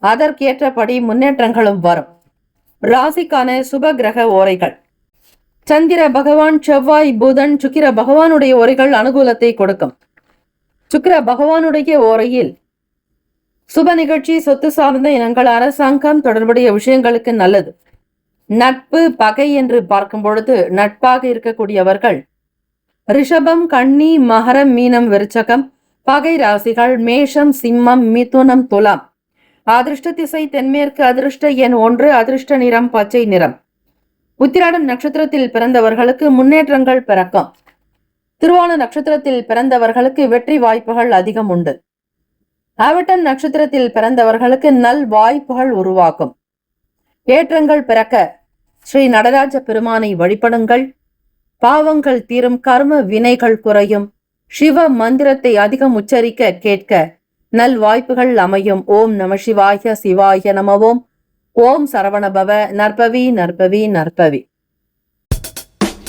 அதற்கேற்றபடி முன்னேற்றங்களும் வரும். ராசிக்கான சுப கிரக ஓரைகள். சந்திர பகவான், செவ்வாய், புதன், சுக்கிர பகவானுடைய ஓரைகள் அனுகூலத்தை கொடுக்கும். சுக்கிர பகவானுடைய ஓரையில் சுப நிகழ்ச்சி, சொத்து சார்ந்த இனங்கள், அரசாங்கம் தொடர்புடைய விஷயங்களுக்கு நல்லது. நட்பு பகை என்று பார்க்கும் பொழுது நட்பாக இருக்கக்கூடியவர்கள் ரிஷபம், கன்னி, மகரம், மீனம், விருச்சகம். பகை ராசிகள் மேஷம், சிம்மம், மிதுனம், துலாம். அதிர்ஷ்ட திசை தென்மேற்கு. அதிர்ஷ்ட எண் 1. அதிர்ஷ்ட நிறம் பச்சை நிறம். உத்திராடம் நட்சத்திரத்தில் பிறந்தவர்களுக்கு முன்னேற்றங்கள் பிறக்கும். திருவோண நட்சத்திரத்தில் பிறந்தவர்களுக்கு வெற்றி வாய்ப்புகள் அதிகம் உண்டு. அவிட்டம் நட்சத்திரத்தில் பிறந்தவர்களுக்கு நல் வாய்ப்புகள் உருவாக்கும். ஏற்றங்கள் பிறக்க ஸ்ரீ நடராஜ பெருமானை வழிபடுங்கள். பாவங்கள் தீரும். கர்ம வினைகள் குறையும். சிவ மந்திரத்தை அதிகம் உச்சரிக்க கேட்க நல் வாய்ப்புகள் அமையும். ஓம் நம சிவாய. சிவாய நமவோம். ஓம் சரவணபவ. நற்பவி நற்பவி நற்பவி.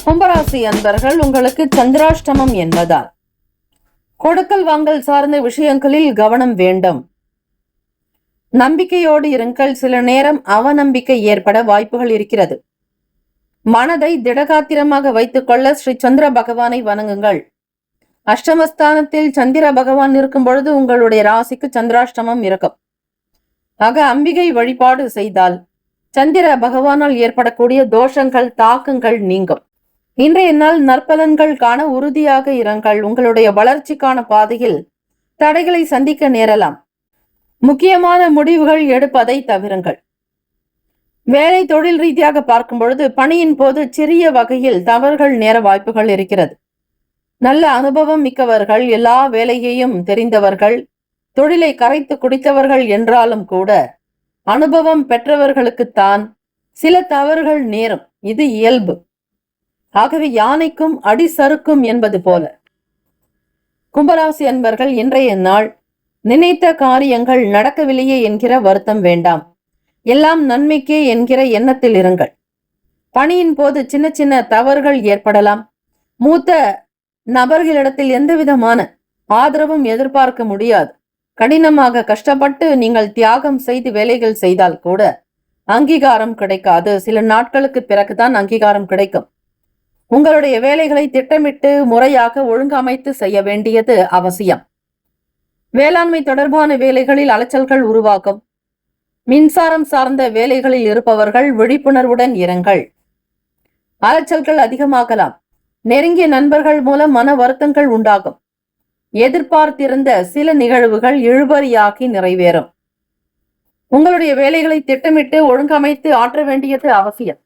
கும்பராசி அன்பர்கள், உங்களுக்கு சந்திராஷ்டமம் என்பதால் கொடுக்கல் வாங்கல் சார்ந்த விஷயங்களில் கவனம் வேண்டும். நம்பிக்கையோடு இருங்கள். சில நேரம் அவநம்பிக்கை ஏற்பட வாய்ப்புகள் இருக்கிறது. மனதை திடகாத்திரமாக வைத்துக் கொள்ள ஸ்ரீ சந்திர பகவானை வணங்குங்கள். அஷ்டமஸ்தானத்தில் சந்திர பகவான் இருக்கும் பொழுது உங்களுடைய ராசிக்கு சந்திராஷ்டமம் இருக்கும். ஆக அம்பிகை வழிபாடு செய்தால் சந்திர பகவானால் ஏற்படக்கூடிய தோஷங்கள், தாக்கங்கள் நீங்கும். இன்றைய நாள் நற்பலன்கள் காண உறுதியாக இருங்கள். உங்களுடைய வளர்ச்சிக்கான பாதையில் தடைகளை சந்திக்க நேரலாம். முக்கியமான முடிவுகள் எடுப்பதை தவிருங்கள். வேலை தொழில் ரீதியாக பார்க்கும் பொழுது பணியின் போது சிறிய வகையில் தவறுகள் நேர வாய்ப்புகள் இருக்கிறது. நல்ல அனுபவம் மிக்கவர்கள், எல்லா வேலையையும் தெரிந்தவர்கள், தொழிலை கரைத்து குடித்தவர்கள் என்றாலும் கூட அனுபவம் பெற்றவர்களுக்குத்தான் சில தவறுகள் நேரும். இது இயல்பு. ஆகவே யானைக்கும் அடி சறுக்கும் என்பது போல கும்பராசி அன்பர்கள், இன்றைய நாள் நினைத்த காரியங்கள் நடக்கவில்லையே என்கிற வருத்தம் வேண்டாம். எல்லாம் நன்மைக்கே என்கிற எண்ணத்தில் இருங்கள். பணியின் போது சின்ன சின்ன தவறுகள் ஏற்படலாம். மூத்த நபர்களிடத்தில் எந்தவிதமான ஆதரவும் எதிர்பார்க்க முடியாது. கடினமாக கஷ்டப்பட்டு நீங்கள் தியாகம் செய்து வேலைகள் செய்தால் கூட அங்கீகாரம் கிடைக்காது. சில நாட்களுக்கு பிறகுதான் அங்கீகாரம் கிடைக்கும். உங்களுடைய வேலைகளை திட்டமிட்டு முறையாக ஒழுங்கமைத்து செய்ய வேண்டியது அவசியம். வேளாண்மை தொடர்பான வேலைகளில் அலைச்சல்கள் உருவாகும். மின்சாரம் சார்ந்த வேலைகளில் இருப்பவர்கள் விழிப்புணர்வுடன் இருங்கள். அலைச்சல்கள் அதிகமாகலாம். நெருங்கிய நண்பர்கள் மூலம் மன வருத்தங்கள் உண்டாகும். எதிர்பார்த்திருந்த சில நிகழ்வுகள் இழுபறியாகி நிறைவேறும். உங்களுடைய வேலைகளை திட்டமிட்டு ஒழுங்கமைத்து ஆற்ற வேண்டியது அவசியம்.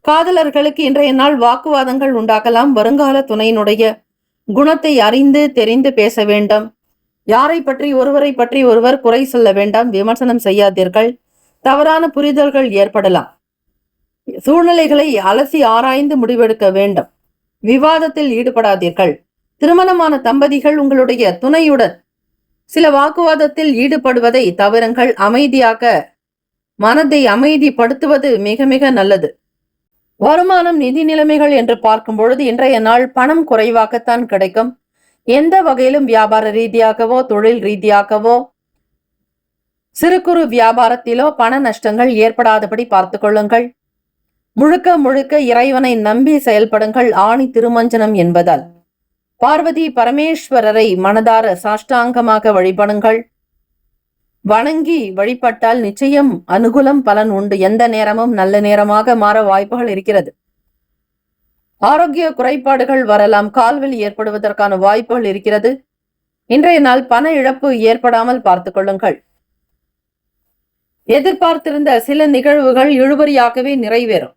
காதலர்களுக்கு இன்றைய நாள் வாக்குவாதங்கள் உண்டாகலாம். வருங்கால துணையினுடைய குணத்தை அறிந்து தெரிந்து பேச வேண்டும். யாரை பற்றி ஒருவரை பற்றி ஒருவர் குறை சொல்ல வேண்டாம். விமர்சனம் செய்யாதீர்கள். தவறான புரிதல்கள் ஏற்படலாம். சூழ்நிலைகளை அலசி ஆராய்ந்து முடிவெடுக்க வேண்டும். விவாதத்தில் ஈடுபடாதீர்கள். திருமணமான தம்பதிகள் உங்களுடைய துணையுடன் சில வாக்குவாதத்தில் ஈடுபடுவதை தவிருங்கள். அமைதியாக மனதை அமைதிப்படுத்துவது மிக மிக நல்லது. வருமானம், நிதி நிலைமைகள் என்று பார்க்கும் பொழுது இன்றைய நாள் பணம் குறைவாகத்தான் கிடைக்கும். எந்த வகையிலும் வியாபார ரீதியாகவோ தொழில் ரீதியாகவோ சிறு குறு வியாபாரத்திலோ பண நஷ்டங்கள் ஏற்படாதபடி பார்த்துக் கொள்ளுங்கள். முழுக்க முழுக்க இறைவனை நம்பி செயல்படுங்கள். ஆணி திருமஞ்சனம் என்பதால் பார்வதி பரமேஸ்வரரை மனதார சாஷ்டாங்கமாக வழிபடுங்கள். வணங்கி வழிபட்டால் நிச்சயம் அனுகூலம் பலன் உண்டு. எந்த நேரமும் நல்ல நேரமாக மாற வாய்ப்புகள் இருக்கிறது. ஆரோக்கிய குறைபாடுகள் வரலாம். கால்வலி ஏற்படுவதற்கான வாய்ப்புகள் இருக்கிறது. இன்றைய நாள் பண இழப்பு ஏற்படாமல் பார்த்துக் கொள்ளுங்கள். எதிர்பார்த்திருந்த சில நிகழ்வுகள் இழுபறியாகவே நிறைவேறும்.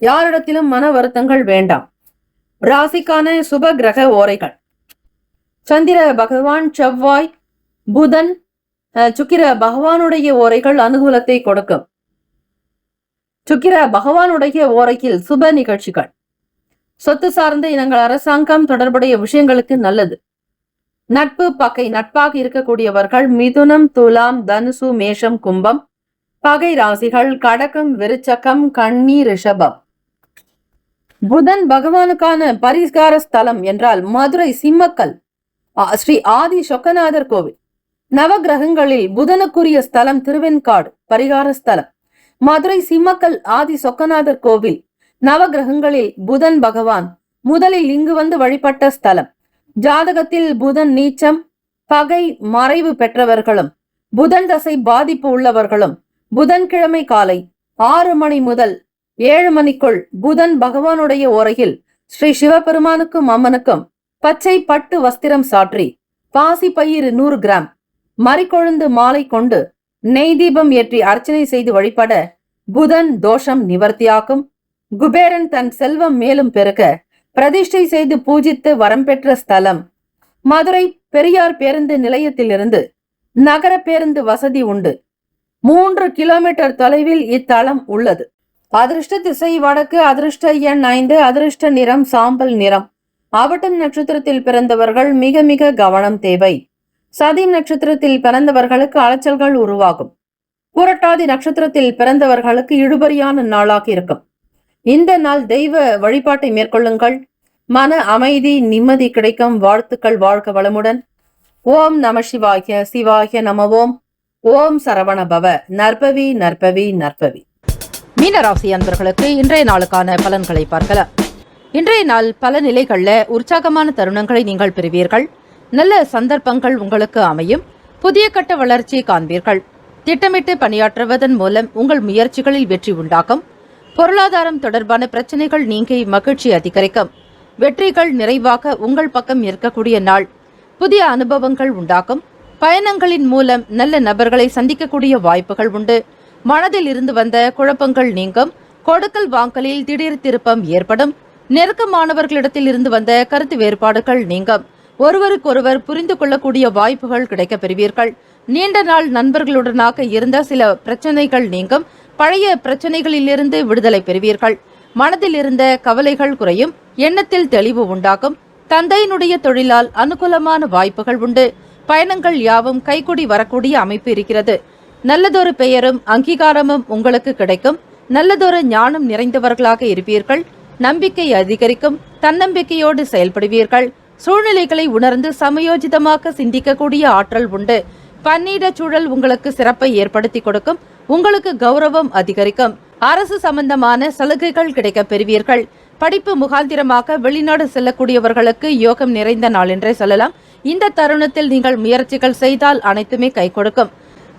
யாரிடத்திலும் மன வருத்தங்கள் வேண்டாம். ராசிக்கான சுப கிரக ஓரைகள்: சந்திர பகவான், செவ்வாய், புதன், சுக்கிர பகவானுடைய ஓரைகள் அனுகூலத்தை கொடுக்கும். சுக்கிர பகவானுடைய ஓரையில் சுப நிகழ்ச்சிகள், சொத்து சார்ந்த இனங்கள், அரசாங்கம் தொடர்புடைய விஷயங்களுக்கு நல்லது. நட்பு பகை நட்பாக இருக்கக்கூடியவர்கள் மிதுனம், துலாம், தனுசு, மேஷம், கும்பம். பகை ராசிகள் கடகம், விருச்சகம், கன்னி, ரிஷபம். புதன் பகவானுக்கான பரிகார ஸ்தலம் என்றால் மதுரை சிம்மக்கல் ஸ்ரீ ஆதி சொக்கநாதர் கோவில். நவகிரகங்களில் புதனுக்குரிய ஸ்தலம் திருவெண்காடு பரிகார ஸ்தலம். மதுரை சிம்மக்கல் ஆதி சொக்கநாதர் கோவில். நவகிரகங்களில் புதன் பகவான் முதலில் இங்கு வந்து வழிபட்ட ஸ்தலம். ஜாதகத்தில் புதன் நீச்சம், பகை, மறைவு பெற்றவர்களும் புதன் தசை பாதிப்பு உள்ளவர்களும் புதன்கிழமை காலை 6 மணி முதல் 7 மணிக்குள் புதன் பகவானுடைய ஓரையில் ஸ்ரீ சிவபெருமானுக்கும் அம்மனுக்கும் பச்சை பட்டு வஸ்திரம் சாற்றி பாசி பயிர் 100 கிராம் மறிக்கொழுந்து மாலை கொண்டு நெய் தீபம் ஏற்றி அர்ச்சனை செய்து வழிபட புதன் தோஷம் நிவர்த்தியாகும். குபேரன் தன் செல்வம் மேலும் பெருக பிரதிஷ்டை செய்து பூஜித்து வரம் பெற்ற ஸ்தலம். மதுரை பெரியார் பேருந்து நிலையத்திலிருந்து நகர பேருந்து வசதி உண்டு. 3 கிலோமீட்டர் தொலைவில் இத்தலம் உள்ளது. அதிர்ஷ்ட திசை வடக்கு. அதிர்ஷ்ட எண் 5. அதிர்ஷ்ட நிறம் சாம்பல் நிறம். அவிட்டம் நட்சத்திரத்தில் பிறந்தவர்கள் மிக மிக கவனம் தேவை. சதயம் நட்சத்திரத்தில் பிறந்தவர்களுக்கு அலைச்சல்கள் உருவாகும். புரட்டாதி நட்சத்திரத்தில் பிறந்தவர்களுக்கு இழுபறியான நாளாக இருக்கும். இந்த நாள் தெய்வ வழிபாட்டை மேற்கொள்ளுங்கள். மன அமைதி, நிம்மதி கிடைக்கும். வாழ்த்துக்கள். வாழ்க வளமுடன். ஓம் நம சிவாய. சிவாய நம ஓம். ஓம் சரவண பவ. நற்பவி நற்பவி நற்பவி. மீனராசி அன்பர்களுக்கு இன்றைய நாளுக்கான பலன்களை பார்க்கலாம். இன்றைய நாள் பல நிலைகள்ல உற்சாகமான தருணங்களை நீங்கள் பெறுவீர்கள். நல்ல சந்தர்ப்பங்கள் உங்களுக்கு அமையும். புதிய கட்ட வளர்ச்சியை காண்பீர்கள். திட்டமிட்டு பணியாற்றுவதன் மூலம் உங்கள் முயற்சிகளில் வெற்றி உண்டாகும். பொருளாதாரம் தொடர்பான பிரச்சனைகள் நீங்கி மகிழ்ச்சி அதிகரிக்கும். வெற்றிகள் நிறைவாக உங்கள் பக்கம் இருக்கக்கூடிய நாள். புதிய அனுபவங்கள் உண்டாகும். பயணங்களின் மூலம் நல்ல நபர்களை சந்திக்கக்கூடிய வாய்ப்புகள் உண்டு. மனதில் இருந்து வந்த குழப்பங்கள் நீங்கும். கொடுக்கல் வாங்கலில் திடீர் திருப்பம் ஏற்படும். நெருக்கமானவர்களிடத்தில் இருந்து வந்த கருத்து வேறுபாடுகள் நீங்கும். ஒருவருக்கொருவர் புரிந்து கொள்ளக்கூடிய வாய்ப்புகள் கிடைக்கப் பெறுவீர்கள். நீண்ட நாள் நண்பர்களுடனாக இருந்த சில பிரச்சனைகள் நீங்கும். பழைய பிரச்சனைகளிலிருந்து விடுதலை பெறுவீர்கள். மனதில் இருந்த கவலைகள் குறையும். எண்ணத்தில் தெளிவு உண்டாகும். தந்தையினுடைய தொழிலால் அனுகூலமான வாய்ப்புகள் உண்டு. பயணங்கள் யாவும் கைகூடி வரக்கூடிய அமைப்பு இருக்கிறது. நல்லதொரு பெயரும் அங்கீகாரமும் உங்களுக்கு கிடைக்கும். நல்லதொரு ஞானம் நிறைந்தவர்களாக இருப்பீர்கள். நம்பிக்கை அதிகரிக்கும். தன்னம்பிக்கையோடு செயல்படுவீர்கள். சூழ்நிலைகளை உணர்ந்து சமயோஜிதமாக சிந்திக்கக்கூடிய ஆற்றல் உண்டு. பன்னீட சூழல் உங்களுக்கு சிறப்பை ஏற்படுத்தி கொடுக்கும். உங்களுக்கு கௌரவம் அதிகரிக்கும். அரசு சம்பந்தமான சலுகைகள் கிடைக்கப் பெறுவீர்கள். படிப்பு முகாந்திரமாக வெளிநாடு செல்லக்கூடியவர்களுக்கு யோகம் நிறைந்த நாள் என்றே சொல்லலாம். இந்த தருணத்தில் நீங்கள் முயற்சிகள் செய்தால் அனைத்துமே கை கொடுக்கும்.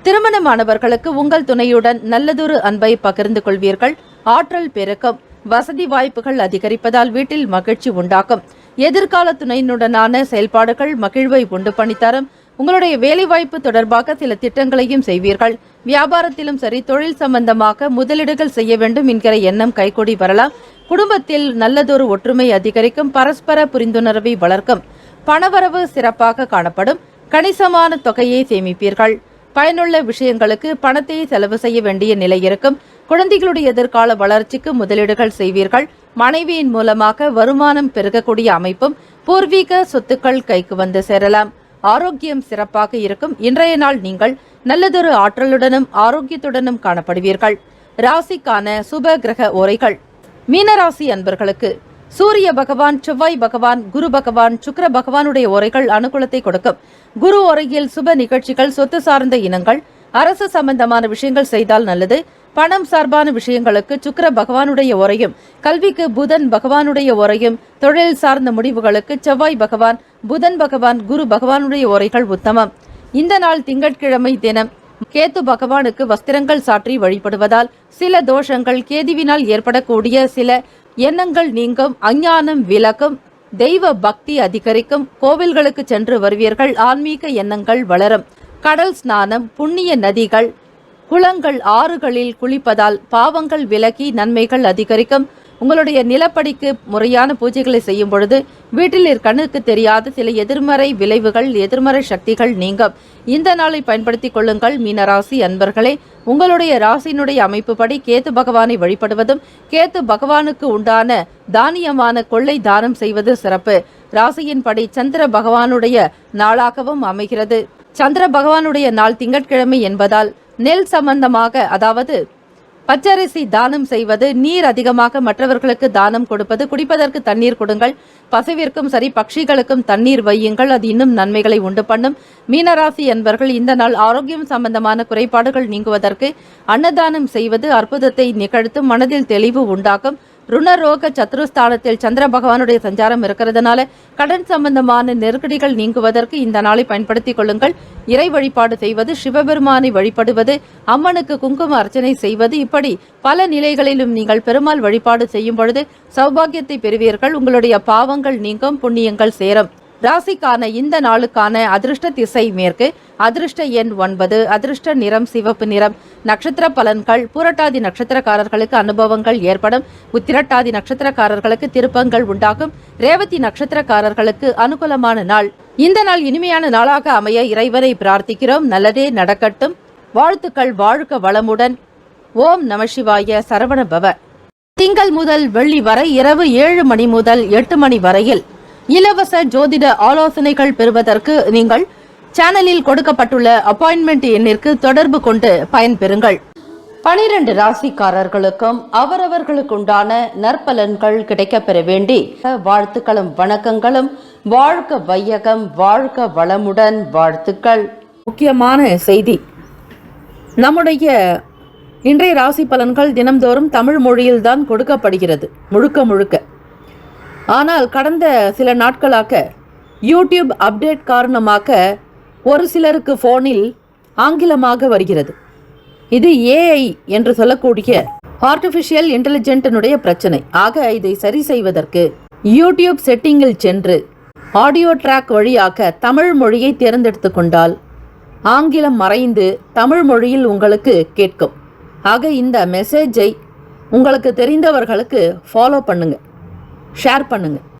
திருமணமானவர்களுக்கு உங்கள் துணையுடன் நல்லதொரு அன்பை பகிர்ந்து கொள்வீர்கள். ஆற்றல் பெருக்கும். வசதி வாய்ப்புகள் அதிகரிப்பதால் வீட்டில் மகிழ்ச்சி உண்டாகும். எதிர்கால துணையினுடனான செயல்பாடுகள் மகிழ்வை உண்டு பண்ணித்தரும். உங்களுடைய வேலைவாய்ப்பு தொடர்பாக சில திட்டங்களையும் செய்வீர்கள். வியாபாரத்திலும் சரி, தொழில் சம்பந்தமாக முதலீடுகள் செய்ய வேண்டும் என்கிற எண்ணம் கைகூடி வரலாம். குடும்பத்தில் நல்லதொரு ஒற்றுமை அதிகரிக்கும். பரஸ்பர புரிந்துணர்வை வளர்க்கும். பணவரவு சிறப்பாக காணப்படும். கணிசமான தொகையை சேமிப்பீர்கள். பயனுள்ள விஷயங்களுக்கு பணத்தை செலவு செய்ய வேண்டிய நிலை இருக்கும். குழந்தைகளுடைய எதிர்கால வளர்ச்சிக்கு முதலீடுகள் செய்வீர்கள். மனைவியின் மூலமாக வருமானம் பெருகக்கூடிய அமைப்பும். பூர்வீக சொத்துக்கள் கைக்கு வந்து சேரலாம். ஆரோக்கியம் சிறப்பாக இருக்கும். இன்றைய நாள் நீங்கள் நல்லதொரு ஆற்றலுடனும் ஆரோக்கியத்துடனும் காணப்படுவீர்கள். ராசிக்கான சுப கிரக ஓரைகள். மீனராசி அன்பர்களுக்கு சூரிய பகவான், செவ்வாய் பகவான், குரு பகவான், சுக்கிர பகவானுடைய ஓரைகள் அனுகூலத்தை கொடுக்கும். குரு ஓரையில் சுப நிகழ்ச்சிகள், சொத்து சார்ந்த இனங்கள், அரசு சம்பந்தமான விஷயங்கள் செய்தால் நல்லது. பணம் சார்பான விஷயங்களுக்கு சுக்கிர பகவானுடைய ஓரையும், கல்விக்கு புதன் பகவானுடைய ஓரையும், தொழில் சார்ந்த முடிவுகளுக்கு செவ்வாய் பகவான், புதன் பகவான், குரு பகவானுடைய ஓரைகள் உத்தமம். இந்த நாள் திங்கட்கிழமை தினம் கேத்து பகவானுக்கு வஸ்திரங்கள் சாற்றி வழிபடுவதால் சில தோஷங்கள், கேதுவினால் ஏற்படக்கூடிய சில எண்ணங்கள் நீங்கும். அஞ்ஞானம் விலகும். தெய்வ பக்தி அதிகரிக்கும். கோவில்களுக்கு சென்று வருவீர்கள். ஆன்மீக எண்ணங்கள் வளரும். கடல் ஸ்நானம், புண்ணிய நதிகள், குளங்கள், ஆறுகளில் குளிப்பதால் பாவங்கள் விலகி நன்மைகள் அதிகரிக்கும். உங்களுடைய நிலப்படிக்கு முறையான பூஜைகளை செய்யும் பொழுது வீட்டில் கண்ணுக்கு தெரியாத சில எதிர்மறை விளைவுகள், எதிர்மறை சக்திகள் நீங்கும். இந்த நாளை பயன்படுத்திக் கொள்ளுங்கள். மீனராசி அன்பர்களே, உங்களுடைய ராசியினுடைய அமைப்புப்படி கேத்து பகவானை வழிபடுவதும், கேத்து பகவானுக்கு உண்டான தானியமான கொள்ளை தானம் செய்வது சிறப்பு. ராசியின்படி சந்திர பகவானுடைய நாளாகவும் அமைகிறது. சந்திர பகவானுடைய நாள் திங்கட்கிழமை என்பதால் நெல் சம்பந்தமாக, அதாவது பச்சரிசி தானம் செய்வது, நீர் அதிகமாக மற்றவர்களுக்கு தானம் கொடுப்பது, குடிப்பதற்கு தண்ணீர் கொடுங்கள். பசுவிற்கும் சரி, பட்சிகளுக்கும் தண்ணீர் வையுங்கள். அது இன்னும் நன்மைகளை உண்டு பண்ணும். மீனராசி என்பர்கள் இந்த நாள் ஆரோக்கியம் சம்பந்தமான குறைபாடுகள் நீங்குவதற்கு அன்னதானம் செய்வது அற்புதத்தை நிகழ்த்தும். மனதில் தெளிவு உண்டாக்கும். ருணரோக சத்ருஸ்தானத்தில் சந்திர பகவானுடைய சஞ்சாரம் இருக்கிறதுனால கடன் சம்பந்தமான நெருக்கடிகள் நீங்குவதற்கு இந்த நாளை பயன்படுத்திக் கொள்ளுங்கள். இறை வழிபாடு செய்வது, சிவபெருமானை வழிபடுவது, அம்மனுக்கு குங்கும அர்ச்சனை செய்வது, இப்படி பல நிலைகளிலும் நீங்கள் பெருமாள் வழிபாடு செய்யும் பொழுது சௌபாகியத்தை பெறுவீர்கள். உங்களுடைய பாவங்கள் நீங்கும், புண்ணியங்கள் சேரும். ராசிக்கான இந்த நாளுக்கான அதிர்ஷ்ட திசை மேற்கு. அதிர்ஷ்ட எண் 9. அதிர்ஷ்ட நிறம் சிவப்பு நிறம். நட்சத்திர பலன்கள். பூரட்டாதி நட்சத்திரக்காரர்களுக்கு அனுபவங்கள் ஏற்படும். உத்திரட்டாதி நட்சத்திரக்காரர்களுக்கு திருப்பங்கள் உண்டாகும். ரேவதி நட்சத்திரக்காரர்களுக்கு அனுகூலமான நாள். இந்த நாள் இனிமையான நாளாக அமைய இறைவனை பிரார்த்திக்கிறோம். நல்லதே நடக்கட்டும். வாழ்த்துக்கள். வாழ்க வளமுடன். ஓம் நமசிவாய. சரவண பவ. திங்கள் முதல் வெள்ளி வரை இரவு 7 மணி முதல் 8 மணி வரையில் இலவச ஜோதிட ஆலோசனைகள் பெறுவதற்கு நீங்கள் சேனலில் கொடுக்கப்பட்டுள்ள அப்பாயின்மெண்ட் எண்ணிற்கு தொடர்பு கொண்டு பயன்பெறுங்கள். 12 ராசிக்காரர்களுக்கும் அவரவர்களுக்குண்டான நற்பலன்கள் கிடைக்கப்பெற வேண்டி வாழ்த்துக்களும் வணக்கங்களும். வாழ்க வையகம், வாழ்க வளமுடன். வாழ்த்துக்கள். முக்கியமான செய்தி, நம்முடைய இன்றைய ராசி பலன்கள் தினம்தோறும் தமிழ் மொழியில்தான் கொடுக்கப்படுகிறது முழுக்க முழுக்க. ஆனால் கடந்த சில நாட்களாக யூடியூப் அப்டேட் காரணமாக ஒரு சிலருக்கு ஃபோனில் ஆங்கிலமாக வருகிறது. இது ஏஐ என்று சொல்லக்கூடிய ஆர்டிஃபிஷியல் இன்டெலிஜென்ட்டினுடைய பிரச்சனை. ஆக இதை சரி செய்வதற்கு யூடியூப் செட்டிங்கில் சென்று ஆடியோ ட்ராக் வழியாக தமிழ் மொழியை தேர்ந்தெடுத்து கொண்டால் ஆங்கிலம் மறைந்து தமிழ் மொழியில் உங்களுக்கு கேட்கும். ஆக இந்த மெசேஜை உங்களுக்கு தெரிந்தவர்களுக்கு ஃபாலோ பண்ணுங்க, ஷேர் பண்ணுங்க.